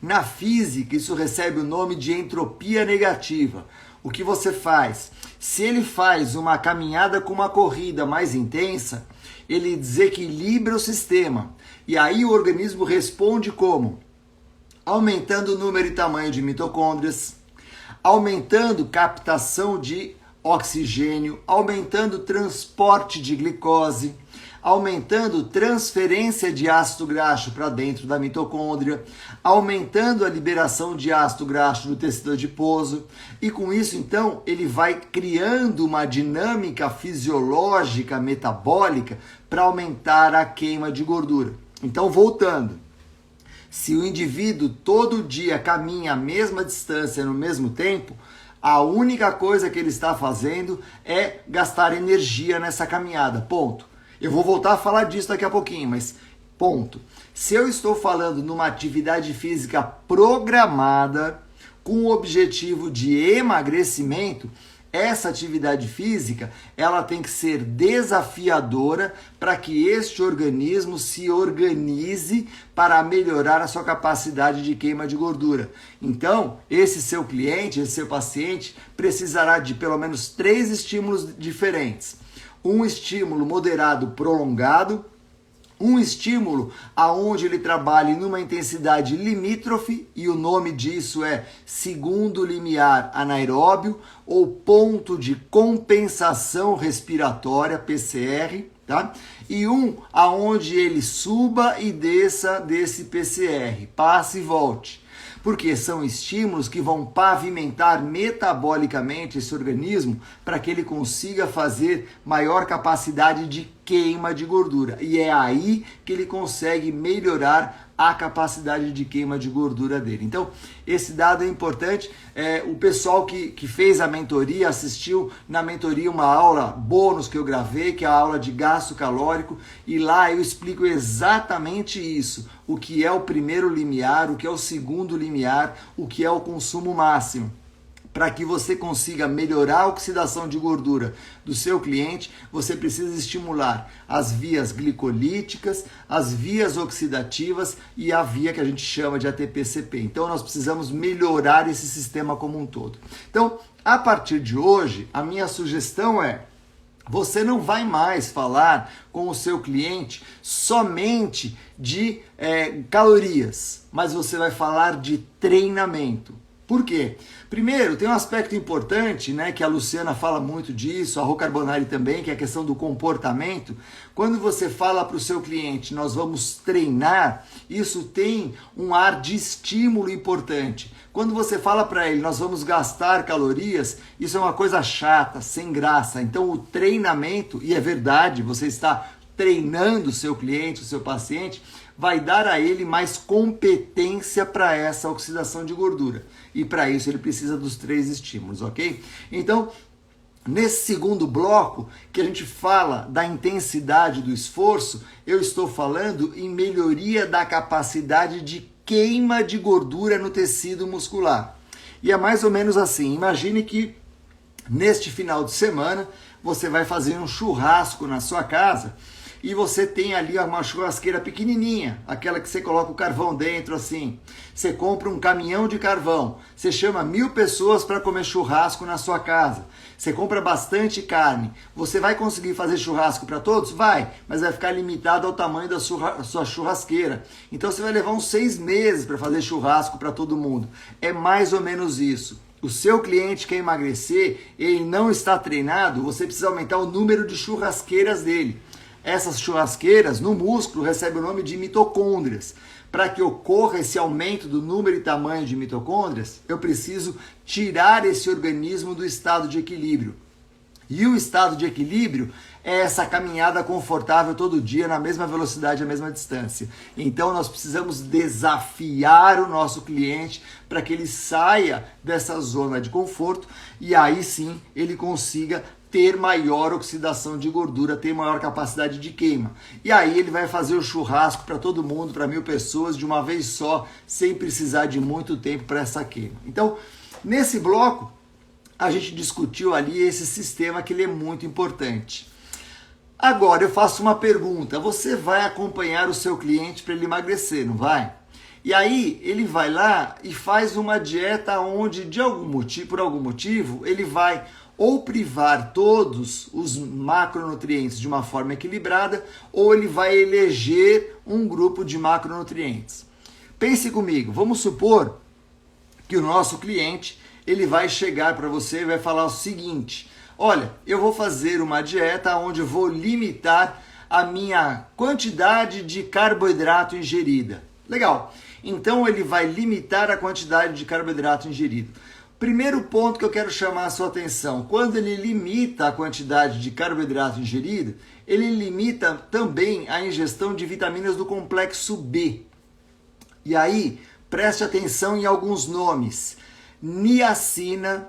Na física, isso recebe o nome de entropia negativa. O que você faz? Se ele faz uma caminhada com uma corrida mais intensa, ele desequilibra o sistema. E aí o organismo responde como? Aumentando o número e tamanho de mitocôndrias, aumentando captação de oxigênio, aumentando o transporte de glicose, aumentando transferência de ácido graxo para dentro da mitocôndria, aumentando a liberação de ácido graxo do tecido adiposo, e com isso então ele vai criando uma dinâmica fisiológica metabólica para aumentar a queima de gordura. Então, voltando, se o indivíduo todo dia caminha a mesma distância no mesmo tempo, a única coisa que ele está fazendo é gastar energia nessa caminhada, ponto. Eu vou voltar a falar disso daqui a pouquinho, mas ponto. Se eu estou falando numa atividade física programada com o objetivo de emagrecimento, essa atividade física ela tem que ser desafiadora para que este organismo se organize para melhorar a sua capacidade de queima de gordura. Então, esse seu cliente, esse seu paciente, precisará de pelo menos 3 estímulos diferentes. Um estímulo moderado prolongado, um estímulo aonde ele trabalhe numa intensidade limítrofe, e o nome disso é segundo limiar anaeróbio ou ponto de compensação respiratória, PCR, tá? E um aonde ele suba e desça desse PCR, passe e volte. Porque são estímulos que vão pavimentar metabolicamente esse organismo para que ele consiga fazer maior capacidade de queima de gordura. E é aí que ele consegue melhorar a capacidade de queima de gordura dele. Então, esse dado é importante. O pessoal que fez a mentoria, assistiu na mentoria uma aula bônus que eu gravei, que é a aula de gasto calórico, e lá eu explico exatamente isso. O que é o primeiro limiar, o que é o segundo limiar, o que é o consumo máximo. Para que você consiga melhorar a oxidação de gordura do seu cliente, você precisa estimular as vias glicolíticas, as vias oxidativas e a via que a gente chama de ATP-CP. Então, nós precisamos melhorar esse sistema como um todo. Então, a partir de hoje, a minha sugestão é: você não vai mais falar com o seu cliente somente de calorias, mas você vai falar de treinamento. Por quê? Primeiro, tem um aspecto importante, né, que a Luciana fala muito disso, a Rô Carbonari também, que é a questão do comportamento. Quando você fala para o seu cliente, nós vamos treinar, isso tem um ar de estímulo importante. Quando você fala para ele, nós vamos gastar calorias, isso é uma coisa chata, sem graça. Então, o treinamento, e é verdade, você está treinando o seu cliente, o seu paciente, vai dar a ele mais competência para essa oxidação de gordura. E para isso ele precisa dos 3 estímulos, ok? Então, nesse segundo bloco, que a gente fala da intensidade do esforço, eu estou falando em melhoria da capacidade de queima de gordura no tecido muscular. E é mais ou menos assim, imagine que neste final de semana você vai fazer um churrasco na sua casa, e você tem ali uma churrasqueira pequenininha, aquela que você coloca o carvão dentro assim. Você compra um caminhão de carvão, você chama 1000 pessoas para comer churrasco na sua casa. Você compra bastante carne. Você vai conseguir fazer churrasco para todos? Vai, mas vai ficar limitado ao tamanho da sua churrasqueira. Então você vai levar uns 6 meses para fazer churrasco para todo mundo. É mais ou menos isso. O seu cliente quer emagrecer, ele não está treinado, você precisa aumentar o número de churrasqueiras dele. Essas churrasqueiras no músculo recebem o nome de mitocôndrias. Para que ocorra esse aumento do número e tamanho de mitocôndrias, eu preciso tirar esse organismo do estado de equilíbrio. E o estado de equilíbrio é essa caminhada confortável todo dia, na mesma velocidade, a mesma distância. Então nós precisamos desafiar o nosso cliente para que ele saia dessa zona de conforto e aí sim ele consiga ter maior oxidação de gordura, ter maior capacidade de queima. E aí ele vai fazer o churrasco para todo mundo, para 1000 pessoas, de uma vez só, sem precisar de muito tempo para essa queima. Então, nesse bloco, a gente discutiu ali esse sistema que ele é muito importante. Agora eu faço uma pergunta, você vai acompanhar o seu cliente para ele emagrecer, não vai? E aí ele vai lá e faz uma dieta onde, por algum motivo, ele vai ou privar todos os macronutrientes de uma forma equilibrada, ou ele vai eleger um grupo de macronutrientes. Pense comigo, vamos supor que o nosso cliente ele vai chegar para você e vai falar o seguinte: olha, eu vou fazer uma dieta onde eu vou limitar a minha quantidade de carboidrato ingerida. Legal. Então ele vai limitar a quantidade de carboidrato ingerido. Primeiro ponto que eu quero chamar a sua atenção: quando ele limita a quantidade de carboidrato ingerido, ele limita também a ingestão de vitaminas do complexo B. E aí, preste atenção em alguns nomes: niacina,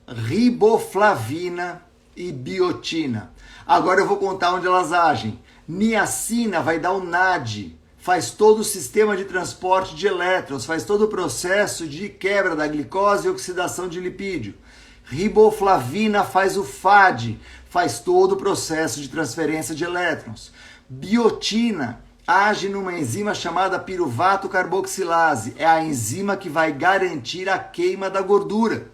riboflavina e biotina. Agora eu vou contar onde elas agem. Niacina vai dar o NAD, faz todo o sistema de transporte de elétrons, faz todo o processo de quebra da glicose e oxidação de lipídio. Riboflavina faz o FAD, faz todo o processo de transferência de elétrons. Biotina age numa enzima chamada piruvato carboxilase, é a enzima que vai garantir a queima da gordura.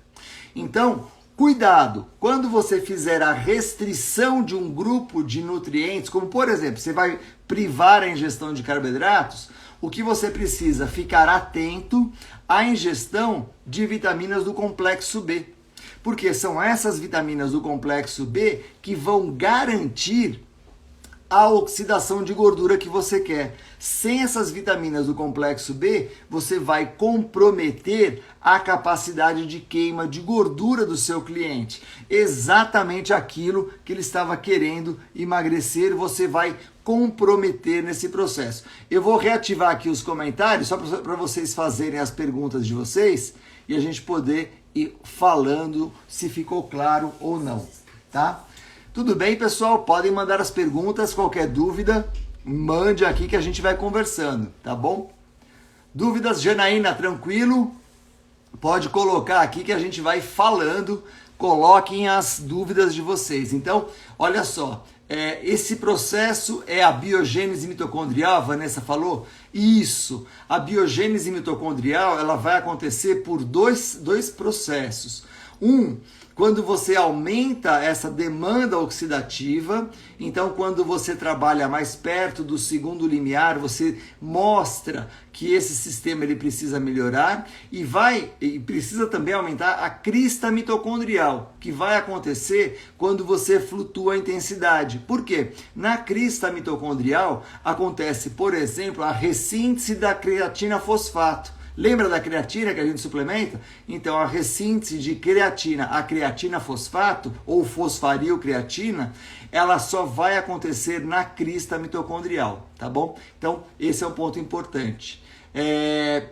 Então, cuidado, quando você fizer a restrição de um grupo de nutrientes, como por exemplo, você vai privar a ingestão de carboidratos, o que você precisa ficar atento à ingestão de vitaminas do complexo B. Porque são essas vitaminas do complexo B que vão garantir a oxidação de gordura que você quer. Sem essas vitaminas do complexo B, você vai comprometer a capacidade de queima de gordura do seu cliente. Exatamente aquilo que ele estava querendo emagrecer, você vai comprometer nesse processo. Eu vou reativar aqui os comentários, só para vocês fazerem as perguntas de vocês e a gente poder ir falando se ficou claro ou não, tá? Tudo bem, pessoal? Podem mandar as perguntas, qualquer dúvida, mande aqui que a gente vai conversando, tá bom? Dúvidas, Janaína, tranquilo? Pode colocar aqui que a gente vai falando, coloquem as dúvidas de vocês. Então, olha só, esse processo é a biogênese mitocondrial, a Vanessa falou? Isso, a biogênese mitocondrial ela vai acontecer por dois processos. Quando você aumenta essa demanda oxidativa, então quando você trabalha mais perto do segundo limiar, você mostra que esse sistema ele precisa melhorar e precisa também aumentar a crista mitocondrial, que vai acontecer quando você flutua a intensidade. Por quê? Na crista mitocondrial acontece, por exemplo, a ressíntese da creatina fosfato. Lembra da creatina que a gente suplementa? Então, a ressíntese de creatina a creatina fosfato, ou fosfarilcreatina, ela só vai acontecer na crista mitocondrial, tá bom? Então, esse é um ponto importante.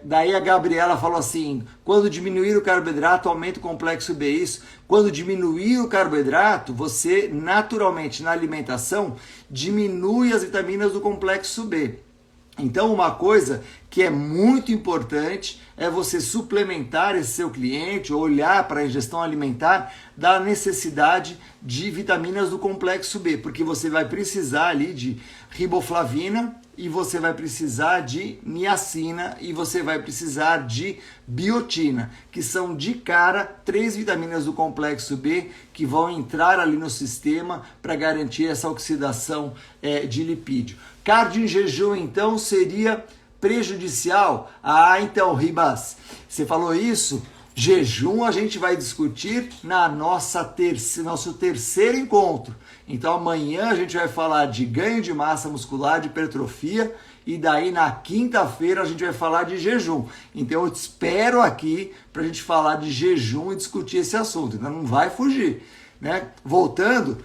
Daí a Gabriela falou assim, quando diminuir o carboidrato, aumenta o complexo B. Isso, quando diminuir o carboidrato, você naturalmente na alimentação diminui as vitaminas do complexo B. Então, uma coisa que é muito importante é você suplementar esse seu cliente, olhar para a ingestão alimentar da necessidade de vitaminas do complexo B, porque você vai precisar ali de riboflavina e você vai precisar de niacina e você vai precisar de biotina, que são de cara 3 vitaminas do complexo B que vão entrar ali no sistema para garantir essa oxidação de lipídio. Cardio em jejum, então, seria prejudicial? Então, Ribas, você falou isso? Jejum a gente vai discutir na nosso terceiro encontro. Então, amanhã a gente vai falar de ganho de massa muscular, de hipertrofia, e daí na quinta-feira a gente vai falar de jejum. Então, eu te espero aqui para a gente falar de jejum e discutir esse assunto. Então, não vai fugir, né? Voltando,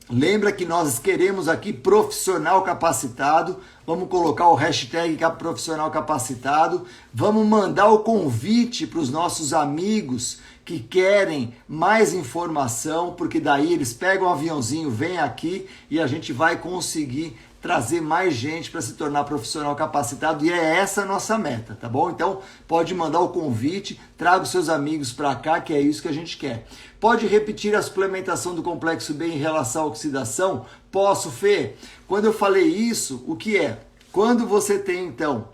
lembra que nós queremos aqui profissional capacitado. Vamos colocar o hashtag profissional capacitado. Vamos mandar o convite para os nossos amigos que querem mais informação, porque daí eles pegam um aviãozinho, vêm aqui e a gente vai conseguir trazer mais gente para se tornar profissional capacitado, e é essa a nossa meta, tá bom? Então, pode mandar o convite, traga os seus amigos para cá, que é isso que a gente quer. Pode repetir a suplementação do complexo B em relação à oxidação? Posso, Fê? Quando eu falei isso, o que é? Quando você tem, então,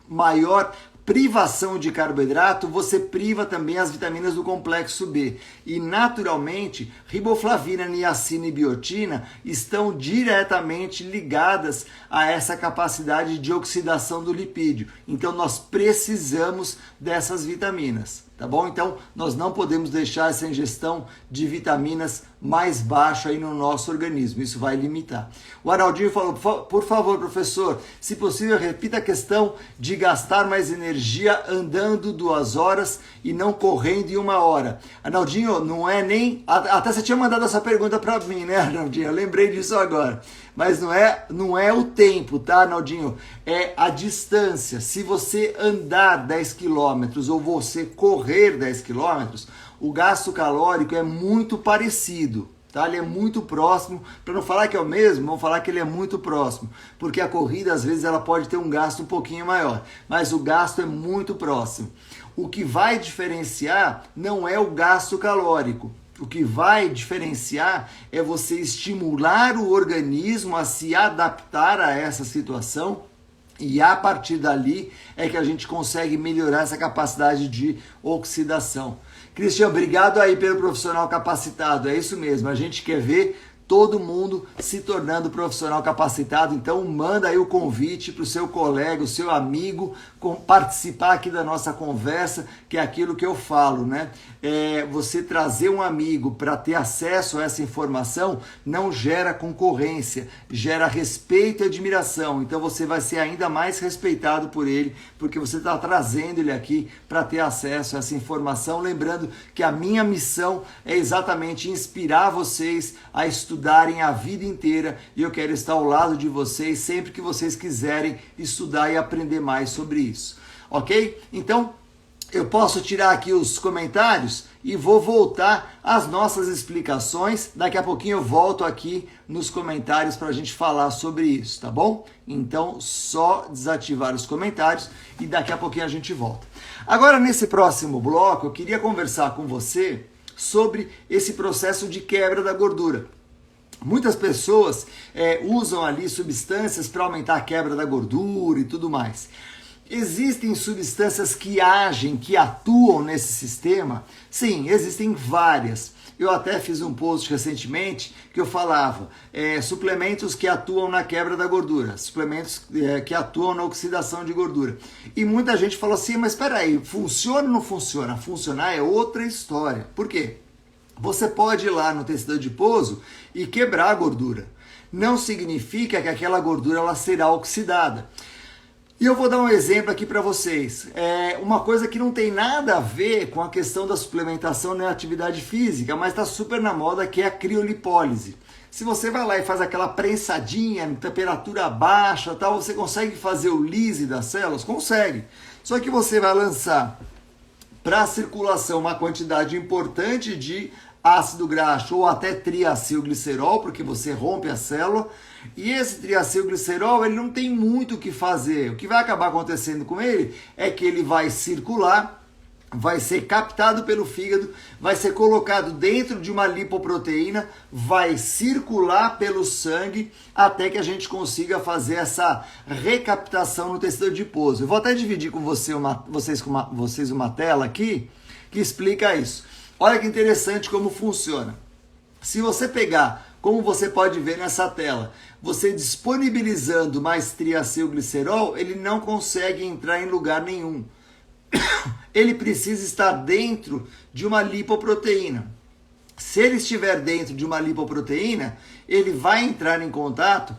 maior privação de carboidrato, você priva também as vitaminas do complexo B. E, naturalmente, riboflavina, niacina e biotina estão diretamente ligadas a essa capacidade de oxidação do lipídio. Então, nós precisamos dessas vitaminas, tá bom? Então, nós não podemos deixar essa ingestão de vitaminas mais baixa aí no nosso organismo. Isso vai limitar. O Arnaldinho falou, por favor, professor, se possível, repita a questão de gastar mais energia andando 2 horas e não correndo em 1 hora. Arnaldinho, não é nem... Até você tinha mandado essa pergunta para mim, né, Arnaldinho? Eu lembrei disso agora. Mas não é o tempo, tá, Arnaldinho? É a distância. Se você andar 10 quilômetros ou você correr 10 quilômetros, o gasto calórico é muito parecido, tá? Ele é muito próximo. Para não falar que é o mesmo, vamos falar que ele é muito próximo. Porque a corrida, às vezes, ela pode ter um gasto um pouquinho maior. Mas o gasto é muito próximo. O que vai diferenciar não é o gasto calórico. O que vai diferenciar é você estimular o organismo a se adaptar a essa situação e a partir dali é que a gente consegue melhorar essa capacidade de oxidação. Cristian, obrigado aí pelo profissional capacitado, é isso mesmo, a gente quer ver todo mundo se tornando profissional capacitado, então manda aí o convite para o seu colega, o seu amigo, participar aqui da nossa conversa, que é aquilo que eu falo, né? Você trazer um amigo para ter acesso a essa informação não gera concorrência, gera respeito e admiração, então você vai ser ainda mais respeitado por ele, porque você está trazendo ele aqui para ter acesso a essa informação, lembrando que a minha missão é exatamente inspirar vocês a estudarem a vida inteira e eu quero estar ao lado de vocês sempre que vocês quiserem estudar e aprender mais sobre isso, ok? Então, eu posso tirar aqui os comentários e vou voltar às nossas explicações. Daqui a pouquinho eu volto aqui nos comentários para a gente falar sobre isso, tá bom? Então, só desativar os comentários e daqui a pouquinho a gente volta. Agora, nesse próximo bloco, eu queria conversar com você sobre esse processo de quebra da gordura. Muitas pessoas usam ali substâncias para aumentar a quebra da gordura e tudo mais. Existem substâncias que agem, que atuam nesse sistema? Sim, existem várias. Eu até fiz um post recentemente que eu falava suplementos que atuam na quebra da gordura, suplementos que atuam na oxidação de gordura. E muita gente falou assim, mas espera aí, funciona ou não funciona? Funcionar é outra história. Por quê? Você pode ir lá no tecido adiposo e quebrar a gordura. Não significa que aquela gordura ela será oxidada. E eu vou dar um exemplo aqui para vocês. Uma coisa que não tem nada a ver com a questão da suplementação na atividade física, mas está super na moda, que é a criolipólise. Se você vai lá e faz aquela prensadinha em temperatura baixa, tal, você consegue fazer o lyse das células? Consegue. Só que você vai lançar para a circulação uma quantidade importante de ácido graxo ou até triacilglicerol, porque você rompe a célula, e esse triacilglicerol ele não tem muito o que fazer. O que vai acabar acontecendo com ele é que ele vai circular, vai ser captado pelo fígado, vai ser colocado dentro de uma lipoproteína, vai circular pelo sangue até que a gente consiga fazer essa recaptação no tecido adiposo. Eu vou até dividir com vocês uma tela aqui que explica isso. Olha que interessante como funciona. Se você pegar, como você pode ver nessa tela, você disponibilizando mais triacilglicerol, ele não consegue entrar em lugar nenhum. Ele precisa estar dentro de uma lipoproteína. Se ele estiver dentro de uma lipoproteína, ele vai entrar em contato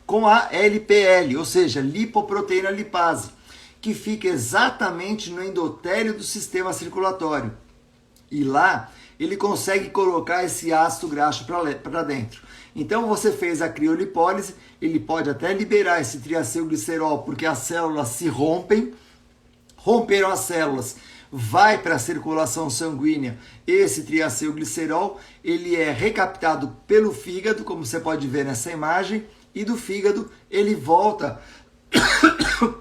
com a LPL, ou seja, lipoproteína lipase, que fica exatamente no endotélio do sistema circulatório. E lá ele consegue colocar esse ácido graxo para dentro. Então você fez a criolipólise, ele pode até liberar esse triacilglicerol porque as células se rompem, romperam as células, vai para a circulação sanguínea, esse triacilglicerol, ele é recaptado pelo fígado, como você pode ver nessa imagem, e do fígado ele volta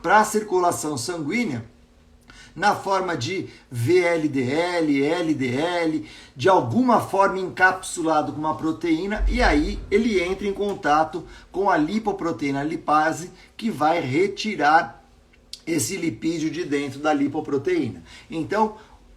para a circulação sanguínea na forma de VLDL, LDL, de alguma forma encapsulado com uma proteína, e aí ele entra em contato com a lipoproteína lipase, que vai retirar esse lipídio de dentro da lipoproteína. Então,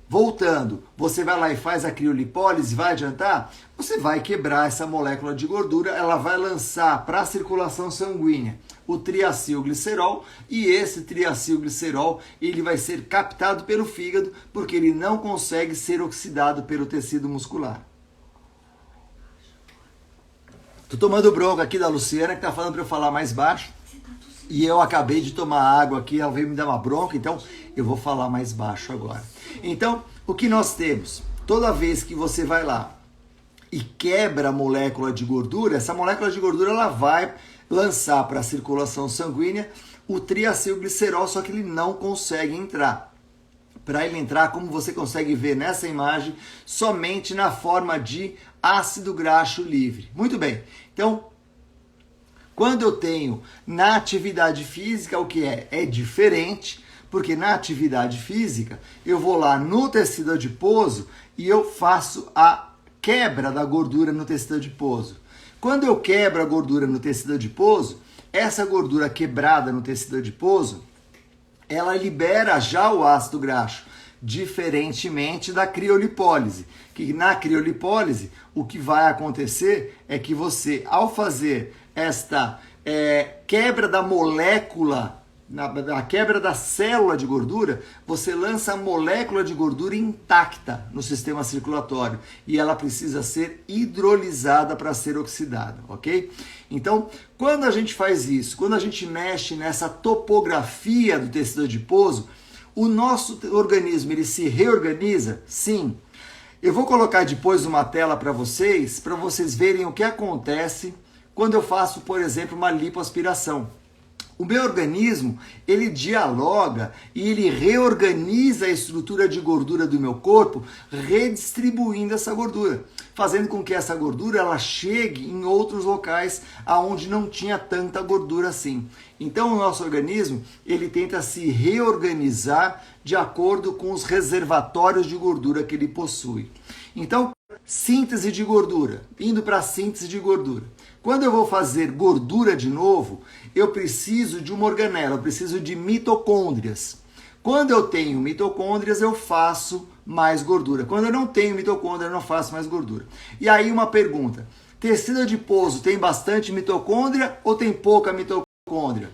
voltando, você vai lá e faz a criolipólise, vai adiantar? Você vai quebrar essa molécula de gordura, ela vai lançar para a circulação sanguínea o triacilglicerol, e esse triacilglicerol ele vai ser captado pelo fígado porque ele não consegue ser oxidado pelo tecido muscular. Tô tomando bronca aqui da Luciana, que tá falando para eu falar mais baixo. E eu acabei de tomar água aqui, ela veio me dar uma bronca, então eu vou falar mais baixo agora. Então, o que nós temos? Toda vez que você vai lá e quebra a molécula de gordura, essa molécula de gordura ela vai lançar para a circulação sanguínea o triacilglicerol, só que ele não consegue entrar. Para ele entrar, como você consegue ver nessa imagem, somente na forma de ácido graxo livre. Muito bem, então, quando eu tenho na atividade física, o que é diferente, porque na atividade física eu vou lá no tecido adiposo e eu faço a quebra da gordura no tecido adiposo. Quando eu quebro a gordura no tecido adiposo, essa gordura quebrada no tecido adiposo, ela libera já o ácido graxo, diferentemente da criolipólise, que na criolipólise o que vai acontecer é que você, ao fazer esta quebra da molécula, a quebra da célula de gordura, você lança a molécula de gordura intacta no sistema circulatório e ela precisa ser hidrolisada para ser oxidada, ok? Então, quando a gente faz isso, quando a gente mexe nessa topografia do tecido adiposo, o nosso organismo ele se reorganiza? Sim. Eu vou colocar depois uma tela para vocês verem o que acontece quando eu faço, por exemplo, uma lipoaspiração. O meu organismo, ele dialoga e ele reorganiza a estrutura de gordura do meu corpo, redistribuindo essa gordura, fazendo com que essa gordura ela chegue em outros locais aonde não tinha tanta gordura assim. Então o nosso organismo, ele tenta se reorganizar de acordo com os reservatórios de gordura que ele possui. Então, síntese de gordura, indo para a síntese de gordura. Quando eu vou fazer gordura de novo, eu preciso de uma organela, eu preciso de mitocôndrias. Quando eu tenho mitocôndrias, eu faço mais gordura. Quando eu não tenho mitocôndria, eu não faço mais gordura. E aí uma pergunta, tecido adiposo tem bastante mitocôndria ou tem pouca mitocôndria?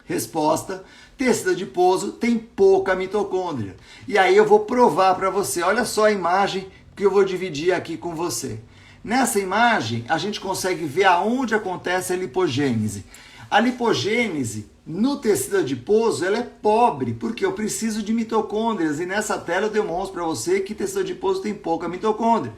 Resposta, tecido adiposo tem pouca mitocôndria. E aí eu vou provar para você, olha só a imagem que eu vou dividir aqui com você. Nessa imagem, a gente consegue ver aonde acontece a lipogênese. A lipogênese no tecido adiposo, ela é pobre, porque eu preciso de mitocôndrias, e nessa tela eu demonstro para você que tecido adiposo tem pouca mitocôndria.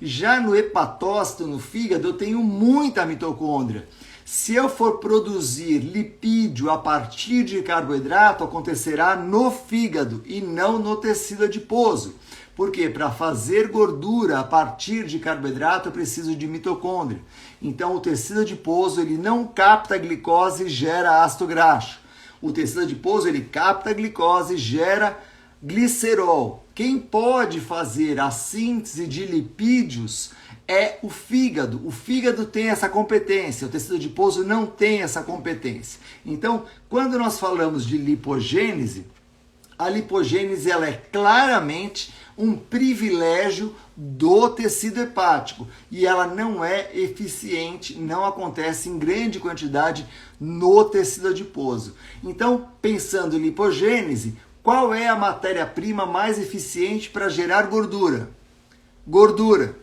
Já no hepatócito, no fígado, eu tenho muita mitocôndria. Se eu for produzir lipídio a partir de carboidrato, acontecerá no fígado e não no tecido adiposo. Porque para fazer gordura a partir de carboidrato eu preciso de mitocôndria. Então o tecido adiposo ele não capta glicose e gera ácido graxo. O tecido adiposo ele capta glicose e gera glicerol. Quem pode fazer a síntese de lipídios é o fígado. O fígado tem essa competência, o tecido adiposo não tem essa competência. Então, quando nós falamos de lipogênese, a lipogênese ela é claramente um privilégio do tecido hepático e ela não é eficiente, não acontece em grande quantidade no tecido adiposo. Então, pensando em lipogênese, qual é a matéria-prima mais eficiente para gerar gordura? Gordura.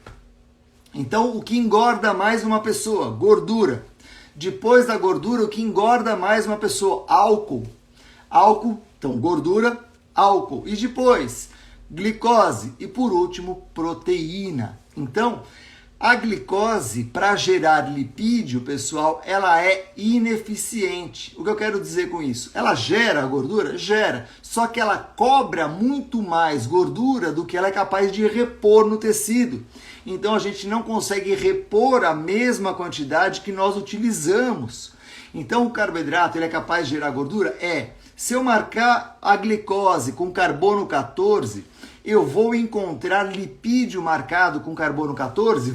Então, o que engorda mais uma pessoa? Gordura. Depois da gordura, o que engorda mais uma pessoa? Álcool. Álcool, então gordura, álcool. E depois, glicose. E por último, proteína. Então, a glicose, para gerar lipídio, pessoal, ela é ineficiente. O que eu quero dizer com isso? Ela gera gordura? Gera. Só que ela cobra muito mais gordura do que ela é capaz de repor no tecido. Então, a gente não consegue repor a mesma quantidade que nós utilizamos. Então, o carboidrato ele é capaz de gerar gordura? É. Se eu marcar a glicose com carbono 14, Eu vou encontrar lipídio marcado com carbono 14?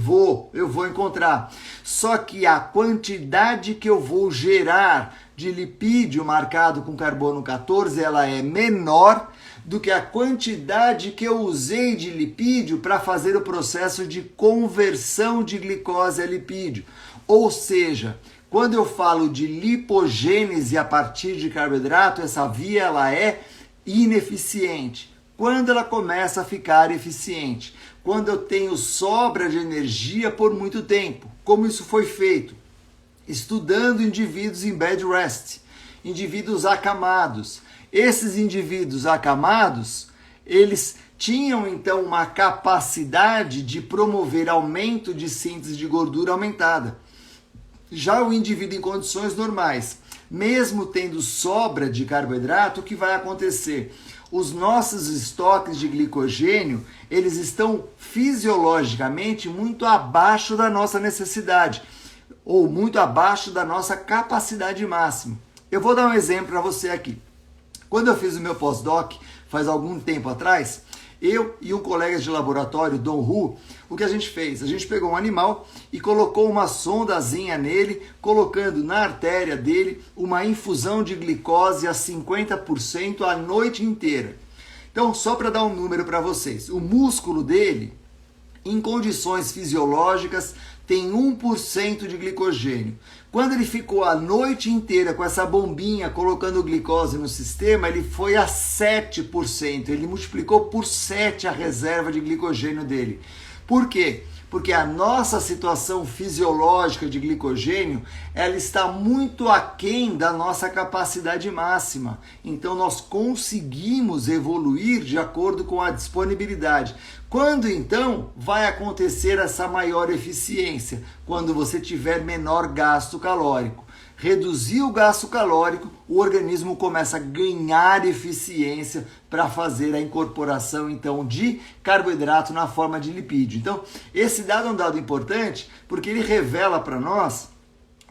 Eu vou encontrar. Só que a quantidade que eu vou gerar de lipídio marcado com carbono 14, ela é menor do que a quantidade que eu usei de lipídio para fazer o processo de conversão de glicose a lipídio. Ou seja, quando eu falo de lipogênese a partir de carboidrato, essa via ela é ineficiente. Quando ela começa a ficar eficiente? Quando eu tenho sobra de energia por muito tempo. Como isso foi feito? Estudando indivíduos em bed rest, indivíduos acamados. Esses indivíduos acamados, eles tinham então uma capacidade de promover aumento de síntese de gordura aumentada. Já o indivíduo em condições normais, mesmo tendo sobra de carboidrato, o que vai acontecer? Os nossos estoques de glicogênio, eles estão fisiologicamente muito abaixo da nossa necessidade, ou muito abaixo da nossa capacidade máxima. Eu vou dar um exemplo para você aqui. Quando eu fiz o meu pós-doc, faz algum tempo atrás, eu e um colega de laboratório, Dong Hu, o que a gente fez? A gente pegou um animal e colocou uma sondazinha nele, colocando na artéria dele uma infusão de glicose a 50% a noite inteira. Então, só para dar um número para vocês, o músculo dele, em condições fisiológicas, tem 1% de glicogênio. Quando ele ficou a noite inteira com essa bombinha colocando glicose no sistema, ele foi a 7%. Ele multiplicou por 7 a reserva de glicogênio dele. Por quê? Porque a nossa situação fisiológica de glicogênio, ela está muito aquém da nossa capacidade máxima. Então nós conseguimos evoluir de acordo com a disponibilidade. Quando então vai acontecer essa maior eficiência? Quando você tiver menor gasto calórico. Reduzir o gasto calórico, o organismo começa a ganhar eficiência para fazer a incorporação então de carboidrato na forma de lipídio. Então, esse dado é um dado importante porque ele revela para nós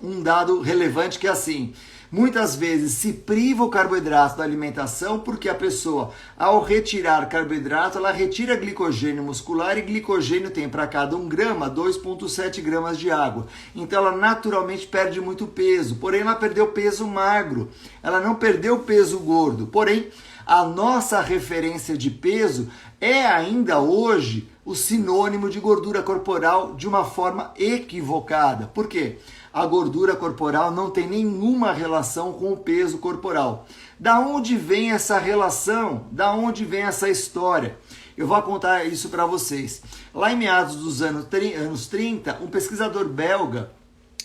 um dado relevante que é assim: muitas vezes se priva o carboidrato da alimentação porque a pessoa, ao retirar carboidrato, ela retira glicogênio muscular e glicogênio tem para cada 1 grama 2,7 gramas de água. Então ela naturalmente perde muito peso, porém ela perdeu peso magro, ela não perdeu peso gordo. Porém, a nossa referência de peso é ainda hoje o sinônimo de gordura corporal de uma forma equivocada. Por quê? A gordura corporal não tem nenhuma relação com o peso corporal. Da onde vem essa relação? Da onde vem essa história? Eu vou contar isso para vocês. Lá em meados dos anos 30, um pesquisador belga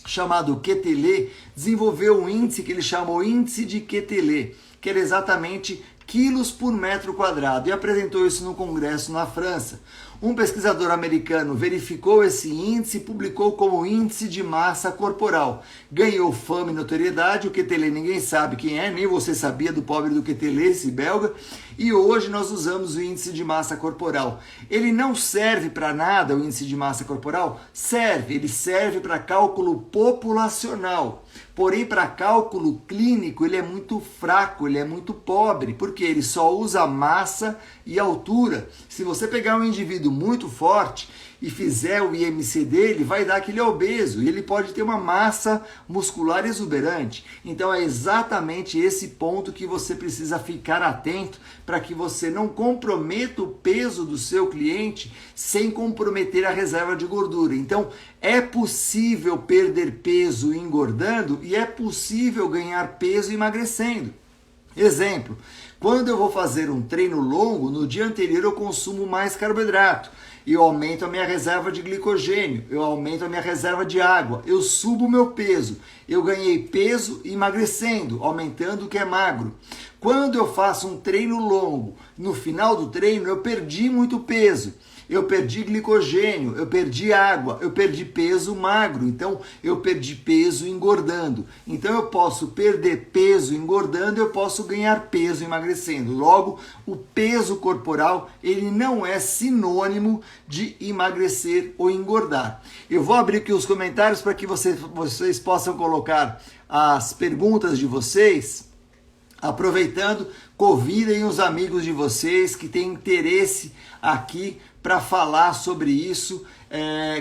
chamado Quetelet desenvolveu um índice que ele chamou índice de Quetelet, que era exatamente quilos por metro quadrado, e apresentou isso no congresso na França. Um pesquisador americano verificou esse índice e publicou como índice de massa corporal. Ganhou fama e notoriedade. O Quetelet ninguém sabe quem é, nem você sabia do pobre do Quetelet, esse belga. E hoje nós usamos o índice de massa corporal. Ele não serve para nada, o índice de massa corporal? Serve, ele serve para cálculo populacional. Porém, para cálculo clínico, ele é muito fraco, ele é muito pobre, porque ele só usa massa e altura. Se você pegar um indivíduo muito forte e fizer o IMC dele, vai dar que ele é obeso e ele pode ter uma massa muscular exuberante. Então é exatamente esse ponto que você precisa ficar atento para que você não comprometa o peso do seu cliente sem comprometer a reserva de gordura. Então é possível perder peso engordando e é possível ganhar peso emagrecendo. Exemplo, quando eu vou fazer um treino longo, no dia anterior eu consumo mais carboidrato, eu aumento a minha reserva de glicogênio, eu aumento a minha reserva de água, eu subo o meu peso, eu ganhei peso emagrecendo, aumentando o que é magro. Quando eu faço um treino longo, no final do treino eu perdi muito peso. Eu perdi glicogênio, eu perdi água, eu perdi peso magro, então eu perdi peso engordando. Então eu posso perder peso engordando, eu posso ganhar peso emagrecendo. Logo, o peso corporal, ele não é sinônimo de emagrecer ou engordar. Eu vou abrir aqui os comentários para que vocês possam colocar as perguntas de vocês. Aproveitando, Convidem os amigos de vocês que têm interesse aqui para falar sobre isso,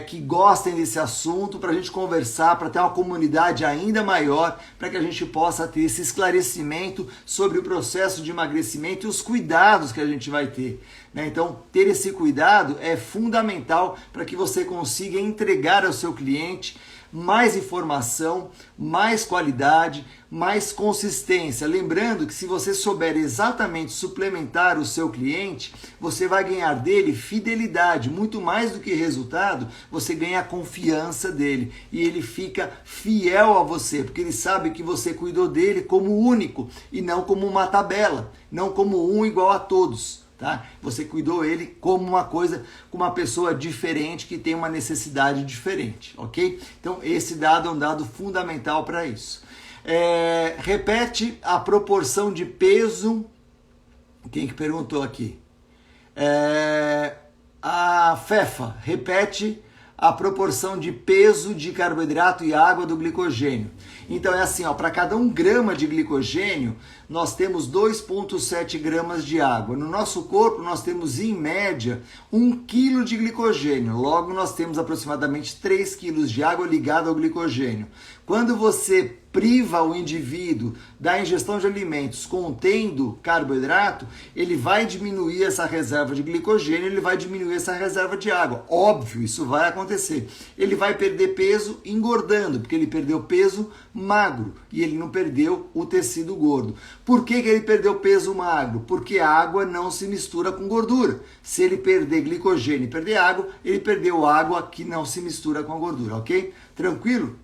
que gostem desse assunto, para a gente conversar, para ter uma comunidade ainda maior, para que a gente possa ter esse esclarecimento sobre o processo de emagrecimento e os cuidados que a gente vai ter, né? Então, ter esse cuidado é fundamental para que você consiga entregar ao seu cliente mais informação, mais qualidade, mais consistência. Lembrando que se você souber exatamente suplementar o seu cliente, você vai ganhar dele fidelidade, muito mais do que resultado, você ganha a confiança dele e ele fica fiel a você, porque ele sabe que você cuidou dele como único e não como uma tabela, não como um igual a todos. Tá? Você cuidou ele como uma coisa, como uma pessoa diferente que tem uma necessidade diferente, ok? Então esse dado é um dado fundamental para isso. Repete a proporção de peso. Quem que perguntou aqui? A Fefa, repete a proporção de peso de carboidrato e água do glicogênio. Então é assim, para cada 1 grama de glicogênio, nós temos 2,7 gramas de água. No nosso corpo, nós temos, em média, 1 quilo de glicogênio. Logo, nós temos aproximadamente 3 quilos de água ligada ao glicogênio. Quando você priva o indivíduo da ingestão de alimentos contendo carboidrato, ele vai diminuir essa reserva de glicogênio, ele vai diminuir essa reserva de água. Óbvio, isso vai acontecer. Ele vai perder peso engordando, porque ele perdeu peso magro e ele não perdeu o tecido gordo. Por que ele perdeu peso magro? Porque a água não se mistura com gordura. Se ele perder glicogênio e perder água, ele perdeu água que não se mistura com a gordura, ok? Tranquilo?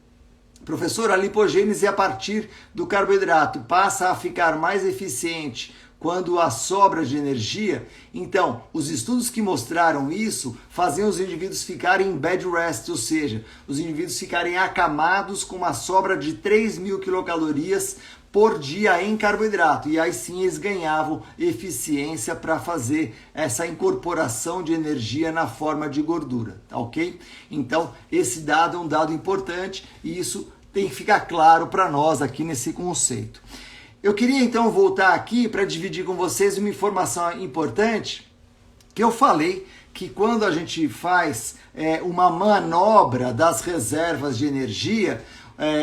Professor, a lipogênese a partir do carboidrato passa a ficar mais eficiente quando há sobra de energia? Então, os estudos que mostraram isso faziam os indivíduos ficarem em bed rest, ou seja, os indivíduos ficarem acamados com uma sobra de 3.000 quilocalorias por dia em carboidrato, e aí sim eles ganhavam eficiência para fazer essa incorporação de energia na forma de gordura, tá ok? Então, esse dado é um dado importante e isso tem que ficar claro para nós aqui nesse conceito. Eu queria então voltar aqui para dividir com vocês uma informação importante, que eu falei que quando a gente faz uma manobra das reservas de energia,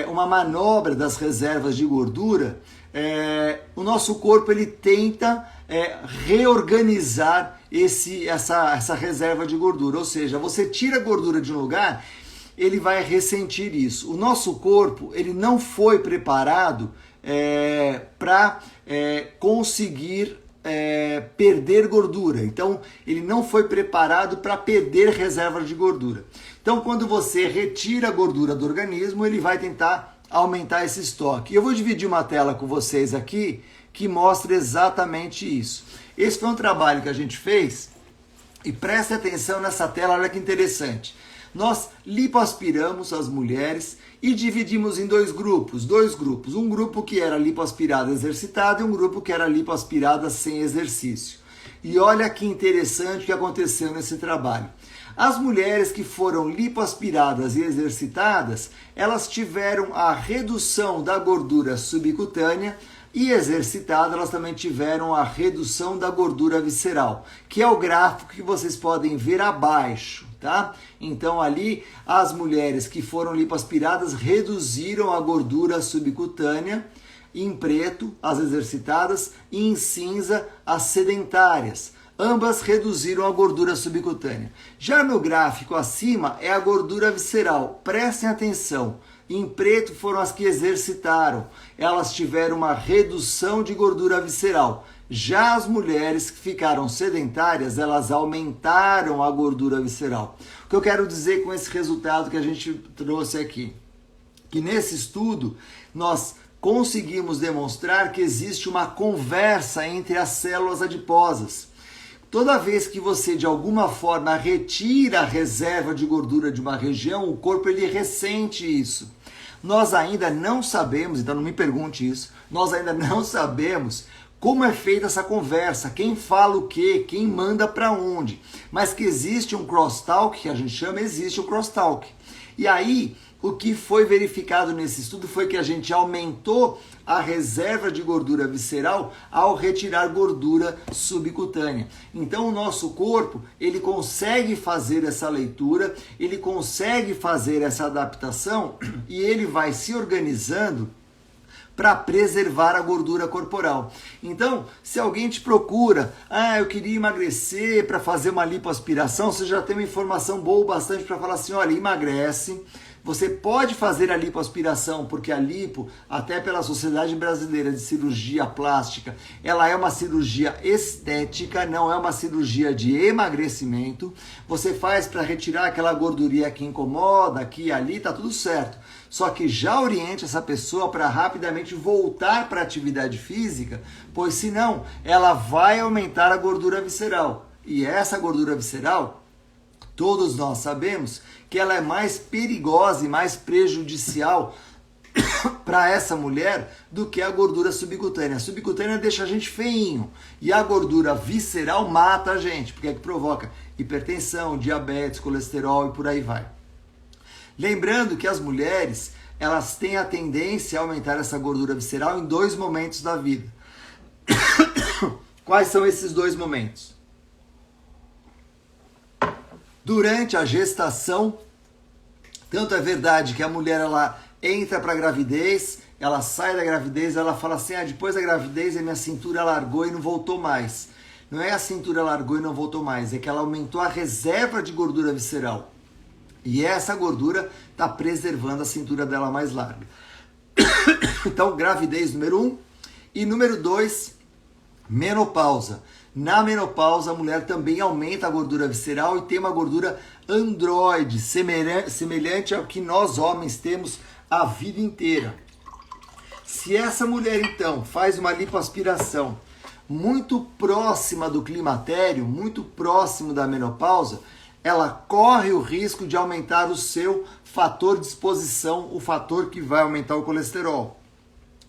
uma manobra das reservas de gordura, o nosso corpo ele tenta reorganizar essa reserva de gordura, ou seja, você tira a gordura de um lugar, ele vai ressentir isso. O nosso corpo ele não foi preparado para conseguir perder gordura. Então, ele não foi preparado para perder reserva de gordura. Então, quando você retira a gordura do organismo, ele vai tentar aumentar esse estoque. Eu vou dividir uma tela com vocês aqui que mostra exatamente isso. Esse foi um trabalho que a gente fez e preste atenção nessa tela, olha que interessante. Nós lipoaspiramos as mulheres e dividimos em dois grupos. Um grupo que era lipoaspirada exercitada e um grupo que era lipoaspirada sem exercício. E olha que interessante o que aconteceu nesse trabalho. As mulheres que foram lipoaspiradas e exercitadas, elas tiveram a redução da gordura subcutânea e exercitada, elas também tiveram a redução da gordura visceral, que é o gráfico que vocês podem ver abaixo, tá? Então ali as mulheres que foram lipoaspiradas reduziram a gordura subcutânea, em preto as exercitadas e em cinza as sedentárias. Ambas reduziram a gordura subcutânea. Já no gráfico acima é a gordura visceral. Prestem atenção. Em preto foram as que exercitaram. Elas tiveram uma redução de gordura visceral. Já as mulheres que ficaram sedentárias, elas aumentaram a gordura visceral. O que eu quero dizer com esse resultado que a gente trouxe aqui? Que nesse estudo nós conseguimos demonstrar que existe uma conversa entre as células adiposas. Toda vez que você de alguma forma retira a reserva de gordura de uma região, o corpo ele ressente isso. Nós ainda não sabemos, então não me pergunte isso, nós ainda não sabemos como é feita essa conversa, quem fala o quê, quem manda para onde, mas que existe um crosstalk, que a gente chama, existe um crosstalk. E aí, o que foi verificado nesse estudo foi que a gente aumentou a reserva de gordura visceral ao retirar gordura subcutânea. Então o nosso corpo, ele consegue fazer essa leitura, ele consegue fazer essa adaptação e ele vai se organizando para preservar a gordura corporal. Então, se alguém te procura, eu queria emagrecer para fazer uma lipoaspiração, você já tem uma informação boa bastante para falar assim, olha, emagrece. Você pode fazer a lipoaspiração, porque a lipo, até pela Sociedade Brasileira de Cirurgia Plástica, ela é uma cirurgia estética, não é uma cirurgia de emagrecimento. Você faz para retirar aquela gordurinha que incomoda, aqui e ali, tá tudo certo. Só que já oriente essa pessoa para rapidamente voltar para a atividade física, pois senão ela vai aumentar a gordura visceral. E essa gordura visceral, todos nós sabemos que ela é mais perigosa e mais prejudicial para essa mulher do que a gordura subcutânea. A subcutânea deixa a gente feinho e a gordura visceral mata a gente, porque é que provoca hipertensão, diabetes, colesterol e por aí vai. Lembrando que as mulheres, elas têm a tendência a aumentar essa gordura visceral em 2 momentos da vida. Quais são esses 2 momentos? Durante a gestação, tanto é verdade que a mulher ela entra para a gravidez, ela sai da gravidez, ela fala assim, depois da gravidez a minha cintura largou e não voltou mais. Não é a cintura largou e não voltou mais, é que ela aumentou a reserva de gordura visceral. E essa gordura está preservando a cintura dela mais larga. Então, gravidez número 1. E número 2, menopausa. Na menopausa, a mulher também aumenta a gordura visceral e tem uma gordura androide, semelhante ao que nós homens temos a vida inteira. Se essa mulher, então, faz uma lipoaspiração muito próxima do climatério, muito próximo da menopausa, ela corre o risco de aumentar o seu fator de exposição, o fator que vai aumentar o colesterol.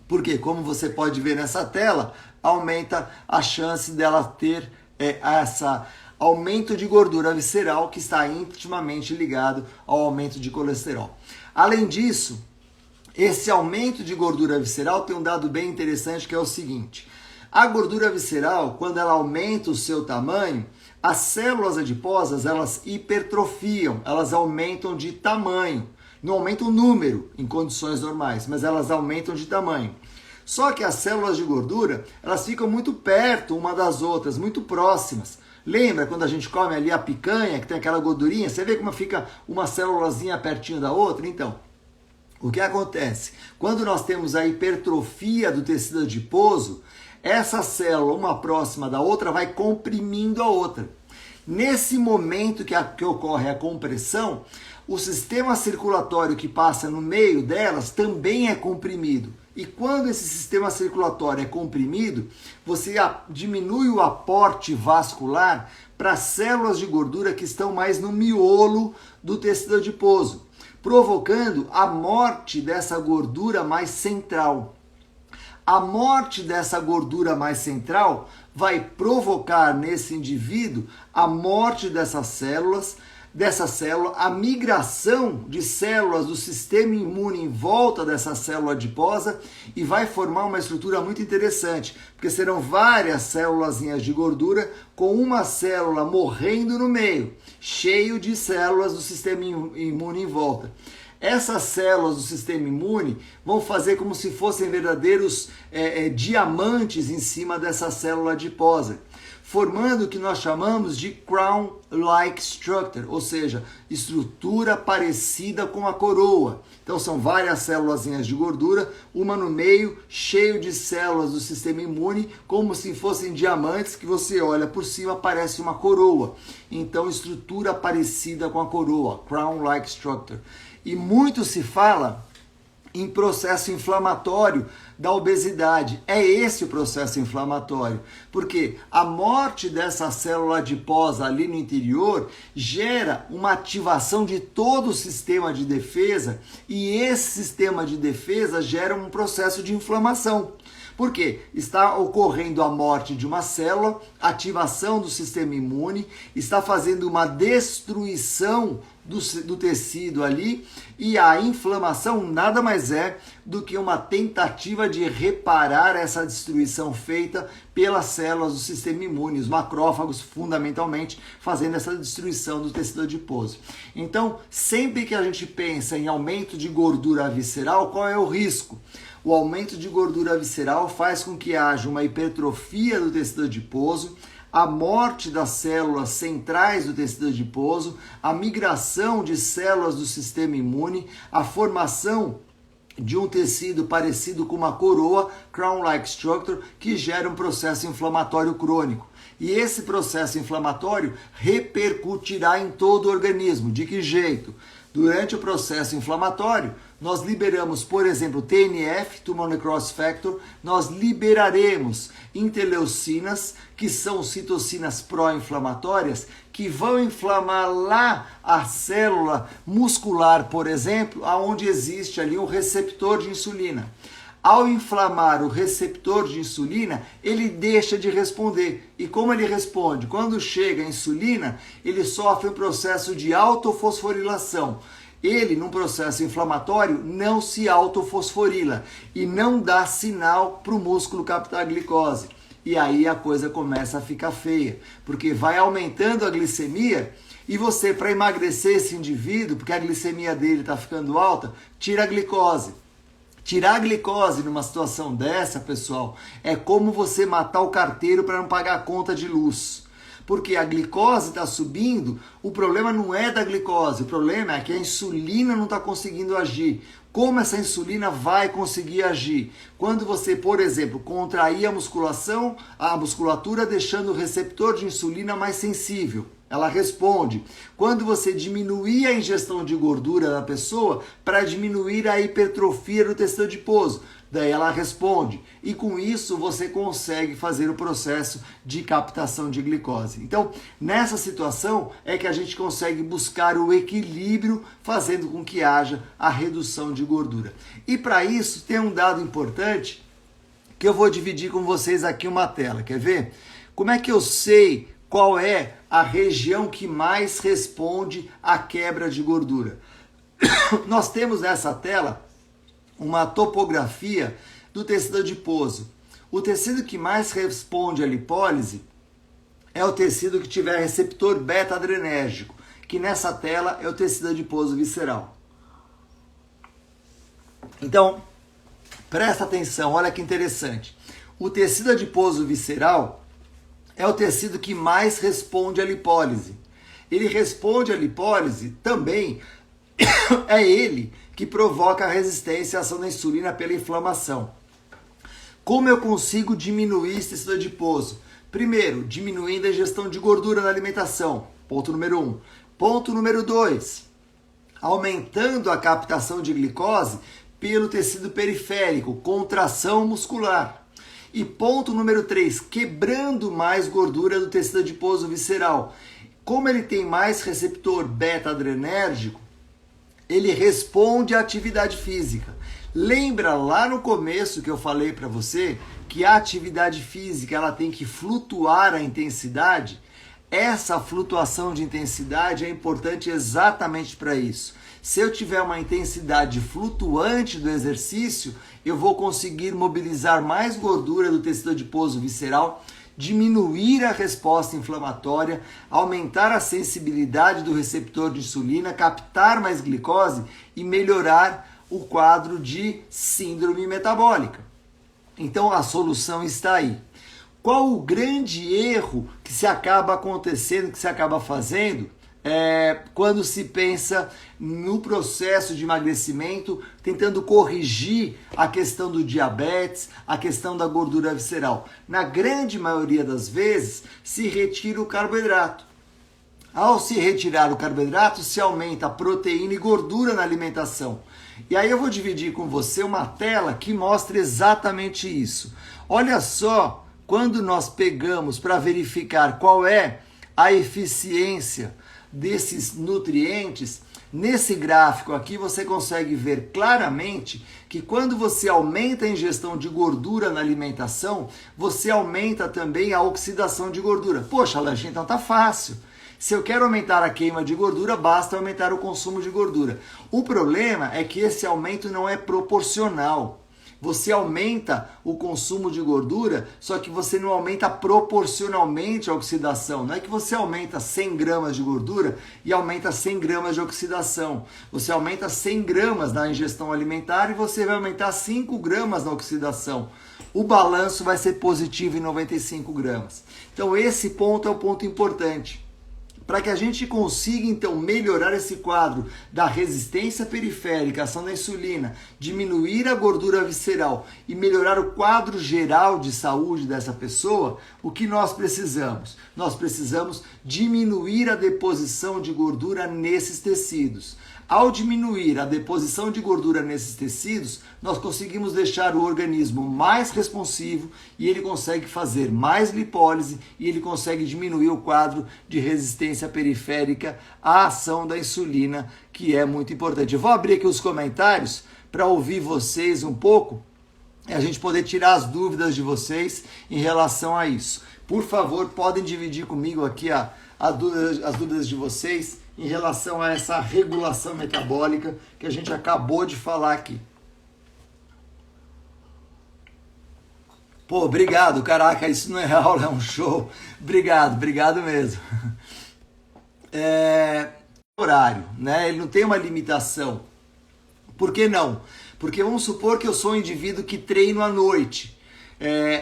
Porque, como você pode ver nessa tela, aumenta a chance dela ter esse aumento de gordura visceral que está intimamente ligado ao aumento de colesterol. Além disso, esse aumento de gordura visceral tem um dado bem interessante que é o seguinte: a gordura visceral, quando ela aumenta o seu tamanho, as células adiposas, elas hipertrofiam, elas aumentam de tamanho. Não aumentam o número em condições normais, mas elas aumentam de tamanho. Só que as células de gordura, elas ficam muito perto uma das outras, muito próximas. Lembra quando a gente come ali a picanha, que tem aquela gordurinha? Você vê como fica uma célulazinha pertinho da outra? Então, o que acontece? Quando nós temos a hipertrofia do tecido adiposo, essa célula, uma próxima da outra, vai comprimindo a outra. Nesse momento que ocorre a compressão, o sistema circulatório que passa no meio delas também é comprimido. E quando esse sistema circulatório é comprimido, você diminui o aporte vascular para células de gordura que estão mais no miolo do tecido adiposo, provocando a morte dessa gordura mais central. A morte dessa gordura mais central vai provocar nesse indivíduo a morte dessa célula, a migração de células do sistema imune em volta dessa célula adiposa e vai formar uma estrutura muito interessante, porque serão várias célulazinhas de gordura com uma célula morrendo no meio, cheio de células do sistema imune em volta. Essas células do sistema imune vão fazer como se fossem verdadeiros diamantes em cima dessa célula adiposa, formando o que nós chamamos de crown-like structure, ou seja, estrutura parecida com a coroa. Então são várias células de gordura, uma no meio, cheio de células do sistema imune, como se fossem diamantes que você olha por cima, parece uma coroa. Então estrutura parecida com a coroa, crown-like structure. E muito se fala em processo inflamatório da obesidade. É esse o processo inflamatório, porque a morte dessa célula adiposa ali no interior gera uma ativação de todo o sistema de defesa e esse sistema de defesa gera um processo de inflamação. Por quê? Está ocorrendo a morte de uma célula, ativação do sistema imune, está fazendo uma destruição do tecido ali, e a inflamação nada mais é do que uma tentativa de reparar essa destruição feita pelas células do sistema imune, os macrófagos fundamentalmente, fazendo essa destruição do tecido adiposo. Então, sempre que a gente pensa em aumento de gordura visceral, qual é o risco? O aumento de gordura visceral faz com que haja uma hipertrofia do tecido adiposo, a morte das células centrais do tecido adiposo, a migração de células do sistema imune, a formação de um tecido parecido com uma coroa, crown-like structure, que gera um processo inflamatório crônico. E esse processo inflamatório repercutirá em todo o organismo. De que jeito? Durante o processo inflamatório, nós liberamos, por exemplo, TNF, Tumor Necrosis Factor, nós liberaremos interleucinas, que são citocinas pró-inflamatórias, que vão inflamar lá a célula muscular, por exemplo, aonde existe ali um receptor de insulina. Ao inflamar o receptor de insulina, ele deixa de responder. E como ele responde? Quando chega a insulina, ele sofre um processo de autofosforilação. Ele, num processo inflamatório, não se autofosforila e não dá sinal para o músculo captar glicose. E aí a coisa começa a ficar feia, porque vai aumentando a glicemia e você, para emagrecer esse indivíduo, porque a glicemia dele está ficando alta, tira a glicose. Tirar a glicose numa situação dessa, pessoal, é como você matar o carteiro para não pagar a conta de luz. Porque a glicose está subindo, o problema não é da glicose, o problema é que a insulina não está conseguindo agir. Como essa insulina vai conseguir agir? Quando você, por exemplo, contrair a musculatura deixando o receptor de insulina mais sensível, ela responde. Quando você diminuir a ingestão de gordura da pessoa para diminuir a hipertrofia do tecido adiposo, daí ela responde. E com isso você consegue fazer o processo de captação de glicose. Então, nessa situação é que a gente consegue buscar o equilíbrio, fazendo com que haja a redução de gordura. E para isso tem um dado importante que eu vou dividir com vocês aqui uma tela. Quer ver? Como é que eu sei qual é a região que mais responde à quebra de gordura? Nós temos nessa tela uma topografia do tecido adiposo. O tecido que mais responde à lipólise é o tecido que tiver receptor beta-adrenérgico, que nessa tela é o tecido adiposo visceral. Então, presta atenção, olha que interessante. O tecido adiposo visceral é o tecido que mais responde à lipólise. Ele responde à lipólise também, é ele que provoca a resistência à ação da insulina pela inflamação. Como eu consigo diminuir esse tecido adiposo? Primeiro, diminuindo a ingestão de gordura na alimentação. Ponto número 1. Ponto número 2. Aumentando a captação de glicose pelo tecido periférico, contração muscular. E ponto número 3, quebrando mais gordura do tecido adiposo visceral. Como ele tem mais receptor beta-adrenérgico, ele responde à atividade física. Lembra lá no começo que eu falei para você que a atividade física ela tem que flutuar a intensidade? Essa flutuação de intensidade é importante exatamente para isso. Se eu tiver uma intensidade flutuante do exercício, eu vou conseguir mobilizar mais gordura do tecido adiposo visceral, diminuir a resposta inflamatória, aumentar a sensibilidade do receptor de insulina, captar mais glicose e melhorar o quadro de síndrome metabólica. Então a solução está aí. Qual o grande erro que se acaba acontecendo, que se acaba fazendo? Quando se pensa no processo de emagrecimento, tentando corrigir a questão do diabetes, a questão da gordura visceral. Na grande maioria das vezes, se retira o carboidrato. Ao se retirar o carboidrato, se aumenta a proteína e gordura na alimentação. E aí eu vou dividir com você uma tela que mostra exatamente isso. Olha só, quando nós pegamos para verificar qual é a eficiência desses nutrientes, Nesse gráfico aqui você consegue ver claramente que quando você aumenta a ingestão de gordura na alimentação, você aumenta também a oxidação de gordura. Poxa, Lanche, então tá fácil. Se eu quero aumentar a queima de gordura, basta aumentar o consumo de gordura. O problema é que esse aumento não é proporcional. Você aumenta o consumo de gordura, só que você não aumenta proporcionalmente a oxidação. Não é que você aumenta 100 gramas de gordura e aumenta 100 gramas de oxidação. Você aumenta 100 gramas na ingestão alimentar e você vai aumentar 5 gramas na oxidação. O balanço vai ser positivo em 95 gramas. Então esse ponto é o ponto importante. Para que a gente consiga, então, melhorar esse quadro da resistência periférica, ação da insulina, diminuir a gordura visceral e melhorar o quadro geral de saúde dessa pessoa, o que nós precisamos? Nós precisamos diminuir a deposição de gordura nesses tecidos. Ao diminuir a deposição de gordura nesses tecidos, nós conseguimos deixar o organismo mais responsivo e ele consegue fazer mais lipólise e ele consegue diminuir o quadro de resistência periférica à ação da insulina, que é muito importante. Eu vou abrir aqui os comentários para ouvir vocês um pouco e a gente poder tirar as dúvidas de vocês em relação a isso. Por favor, podem dividir comigo aqui as dúvidas de vocês em relação a essa regulação metabólica que a gente acabou de falar aqui. Pô, obrigado, caraca, isso não é aula, é um show. Obrigado mesmo. Horário, né? Ele não tem uma limitação. Por que não? Porque vamos supor que eu sou um indivíduo que treino à noite.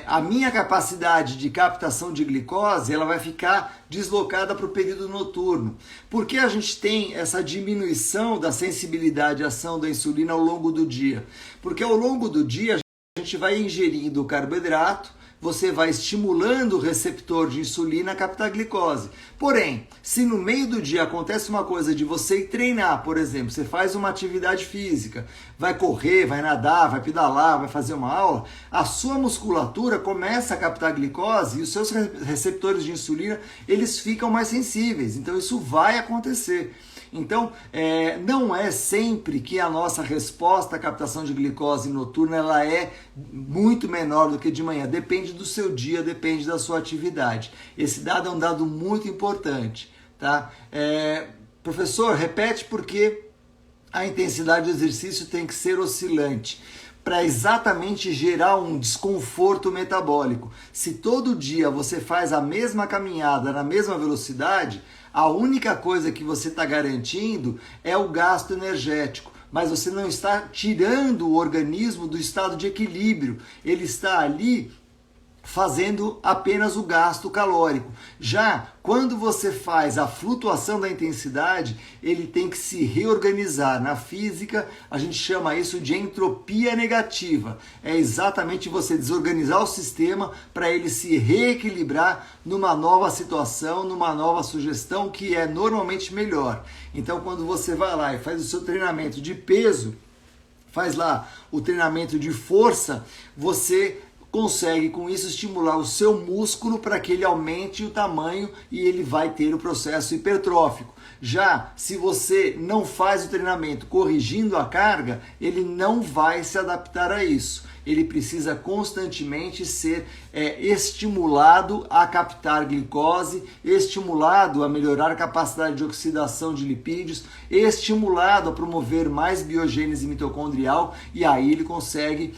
A minha capacidade de captação de glicose ela vai ficar deslocada para o período noturno. Por que a gente tem essa diminuição da sensibilidade à ação da insulina ao longo do dia? Porque ao longo do dia a gente vai ingerindo carboidrato, você vai estimulando o receptor de insulina a captar glicose. Porém, se no meio do dia acontece uma coisa de você ir treinar, por exemplo, você faz uma atividade física, vai correr, vai nadar, vai pedalar, vai fazer uma aula, a sua musculatura começa a captar glicose e os seus receptores de insulina, eles ficam mais sensíveis. Então isso vai acontecer. Então, não é sempre que a nossa resposta à captação de glicose noturna ela é muito menor do que de manhã. Depende do seu dia, depende da sua atividade. Esse dado é um dado muito importante. Tá? Professor, repete porque a intensidade do exercício tem que ser oscilante para exatamente gerar um desconforto metabólico. Se todo dia você faz a mesma caminhada na mesma velocidade, a única coisa que você está garantindo é o gasto energético, mas você não está tirando o organismo do estado de equilíbrio. Ele está ali fazendo apenas o gasto calórico. Já quando você faz a flutuação da intensidade, ele tem que se reorganizar. Na física, a gente chama isso de entropia negativa. É exatamente você desorganizar o sistema para ele se reequilibrar numa nova situação, numa nova sugestão que é normalmente melhor. Então, quando você vai lá e faz o seu treinamento de peso, faz lá o treinamento de força, você consegue com isso estimular o seu músculo para que ele aumente o tamanho e ele vai ter o processo hipertrófico. Já se você não faz o treinamento corrigindo a carga, ele não vai se adaptar a isso. Ele precisa constantemente ser estimulado a captar glicose, estimulado a melhorar a capacidade de oxidação de lipídios, estimulado a promover mais biogênese mitocondrial e aí ele consegue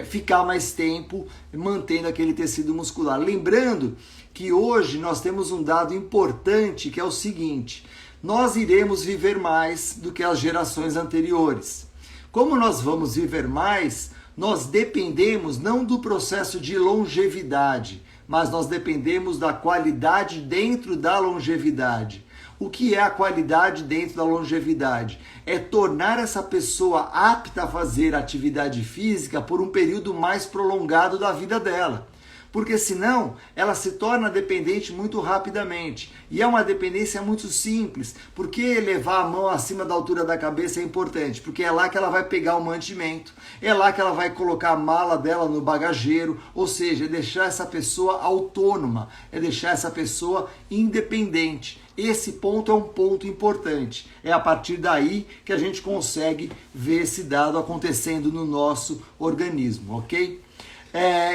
ficar mais tempo mantendo aquele tecido muscular. Lembrando que hoje nós temos um dado importante que é o seguinte: nós iremos viver mais do que as gerações anteriores. Como nós vamos viver mais, nós dependemos não do processo de longevidade, mas nós dependemos da qualidade dentro da longevidade. O que é a qualidade dentro da longevidade? É tornar essa pessoa apta a fazer atividade física por um período mais prolongado da vida dela. porque senão ela se torna dependente muito rapidamente. E é uma dependência muito simples. Por que levar a mão acima da altura da cabeça é importante? Porque é lá que ela vai pegar o mantimento, é lá que ela vai colocar a mala dela no bagageiro, ou seja, é deixar essa pessoa autônoma, é deixar essa pessoa independente. Esse ponto é um ponto importante. É a partir daí que a gente consegue ver esse dado acontecendo no nosso organismo, ok?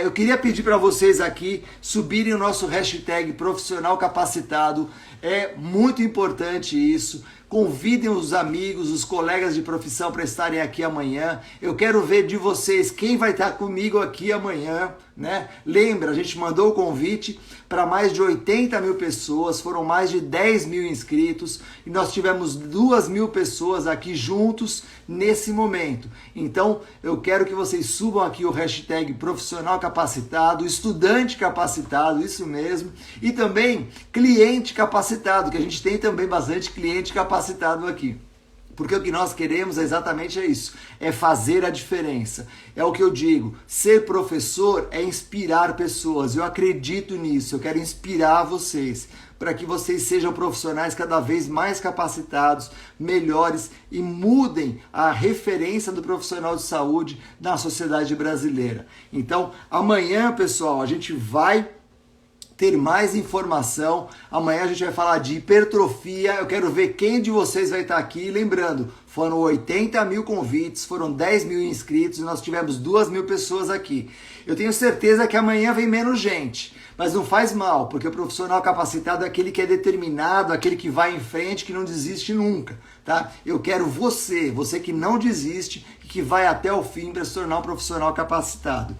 Eu queria pedir para vocês aqui subirem o nosso hashtag profissional capacitado. É muito importante isso. Convidem os amigos, os colegas de profissão para estarem aqui amanhã. Eu quero ver de vocês quem vai estar comigo aqui amanhã, né? Lembra, a gente mandou o convite para mais de 80 mil pessoas, foram mais de 10 mil inscritos e nós tivemos 2.000 pessoas aqui juntos nesse momento. Então, eu quero que vocês subam aqui o hashtag profissional capacitado, estudante capacitado, isso mesmo, e também cliente capacitado, que a gente tem também bastante cliente capacitado aqui. Porque o que nós queremos é exatamente isso, é fazer a diferença. É o que eu digo, ser professor é inspirar pessoas, eu acredito nisso, eu quero inspirar vocês, para que vocês sejam profissionais cada vez mais capacitados, melhores e mudem a referência do profissional de saúde na sociedade brasileira. Então, amanhã, pessoal, a gente vai ter mais informação. Amanhã a gente vai falar de hipertrofia. Eu quero ver quem de vocês vai estar aqui. Lembrando, foram 80 mil convites, foram 10 mil inscritos e nós tivemos 2.000 pessoas aqui. Eu tenho certeza que amanhã vem menos gente, mas não faz mal, porque o profissional capacitado é aquele que é determinado, aquele que vai em frente, que não desiste nunca, tá? Eu quero você que não desiste e que vai até o fim para se tornar um profissional capacitado.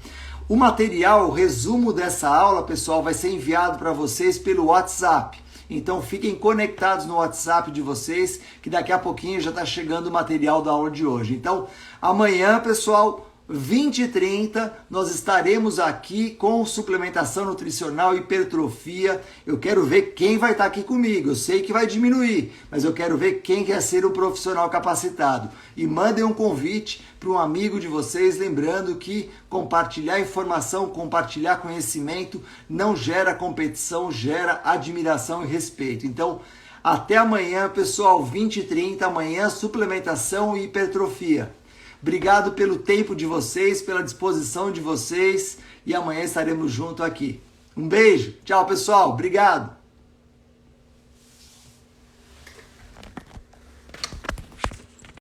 O material, o resumo dessa aula, pessoal, vai ser enviado para vocês pelo WhatsApp. Então fiquem conectados no WhatsApp de vocês, que daqui a pouquinho já está chegando o material da aula de hoje. Então, amanhã, pessoal, 20h30, nós estaremos aqui com suplementação nutricional e hipertrofia. Eu quero ver quem vai estar aqui comigo. Eu sei que vai diminuir, mas eu quero ver quem quer ser um profissional capacitado. E mandem um convite para um amigo de vocês, lembrando que compartilhar informação, compartilhar conhecimento não gera competição, gera admiração e respeito. Então, até amanhã, pessoal, 20h30, amanhã, suplementação e hipertrofia. Obrigado pelo tempo de vocês, pela disposição de vocês e amanhã estaremos juntos aqui. Um beijo, tchau pessoal, obrigado.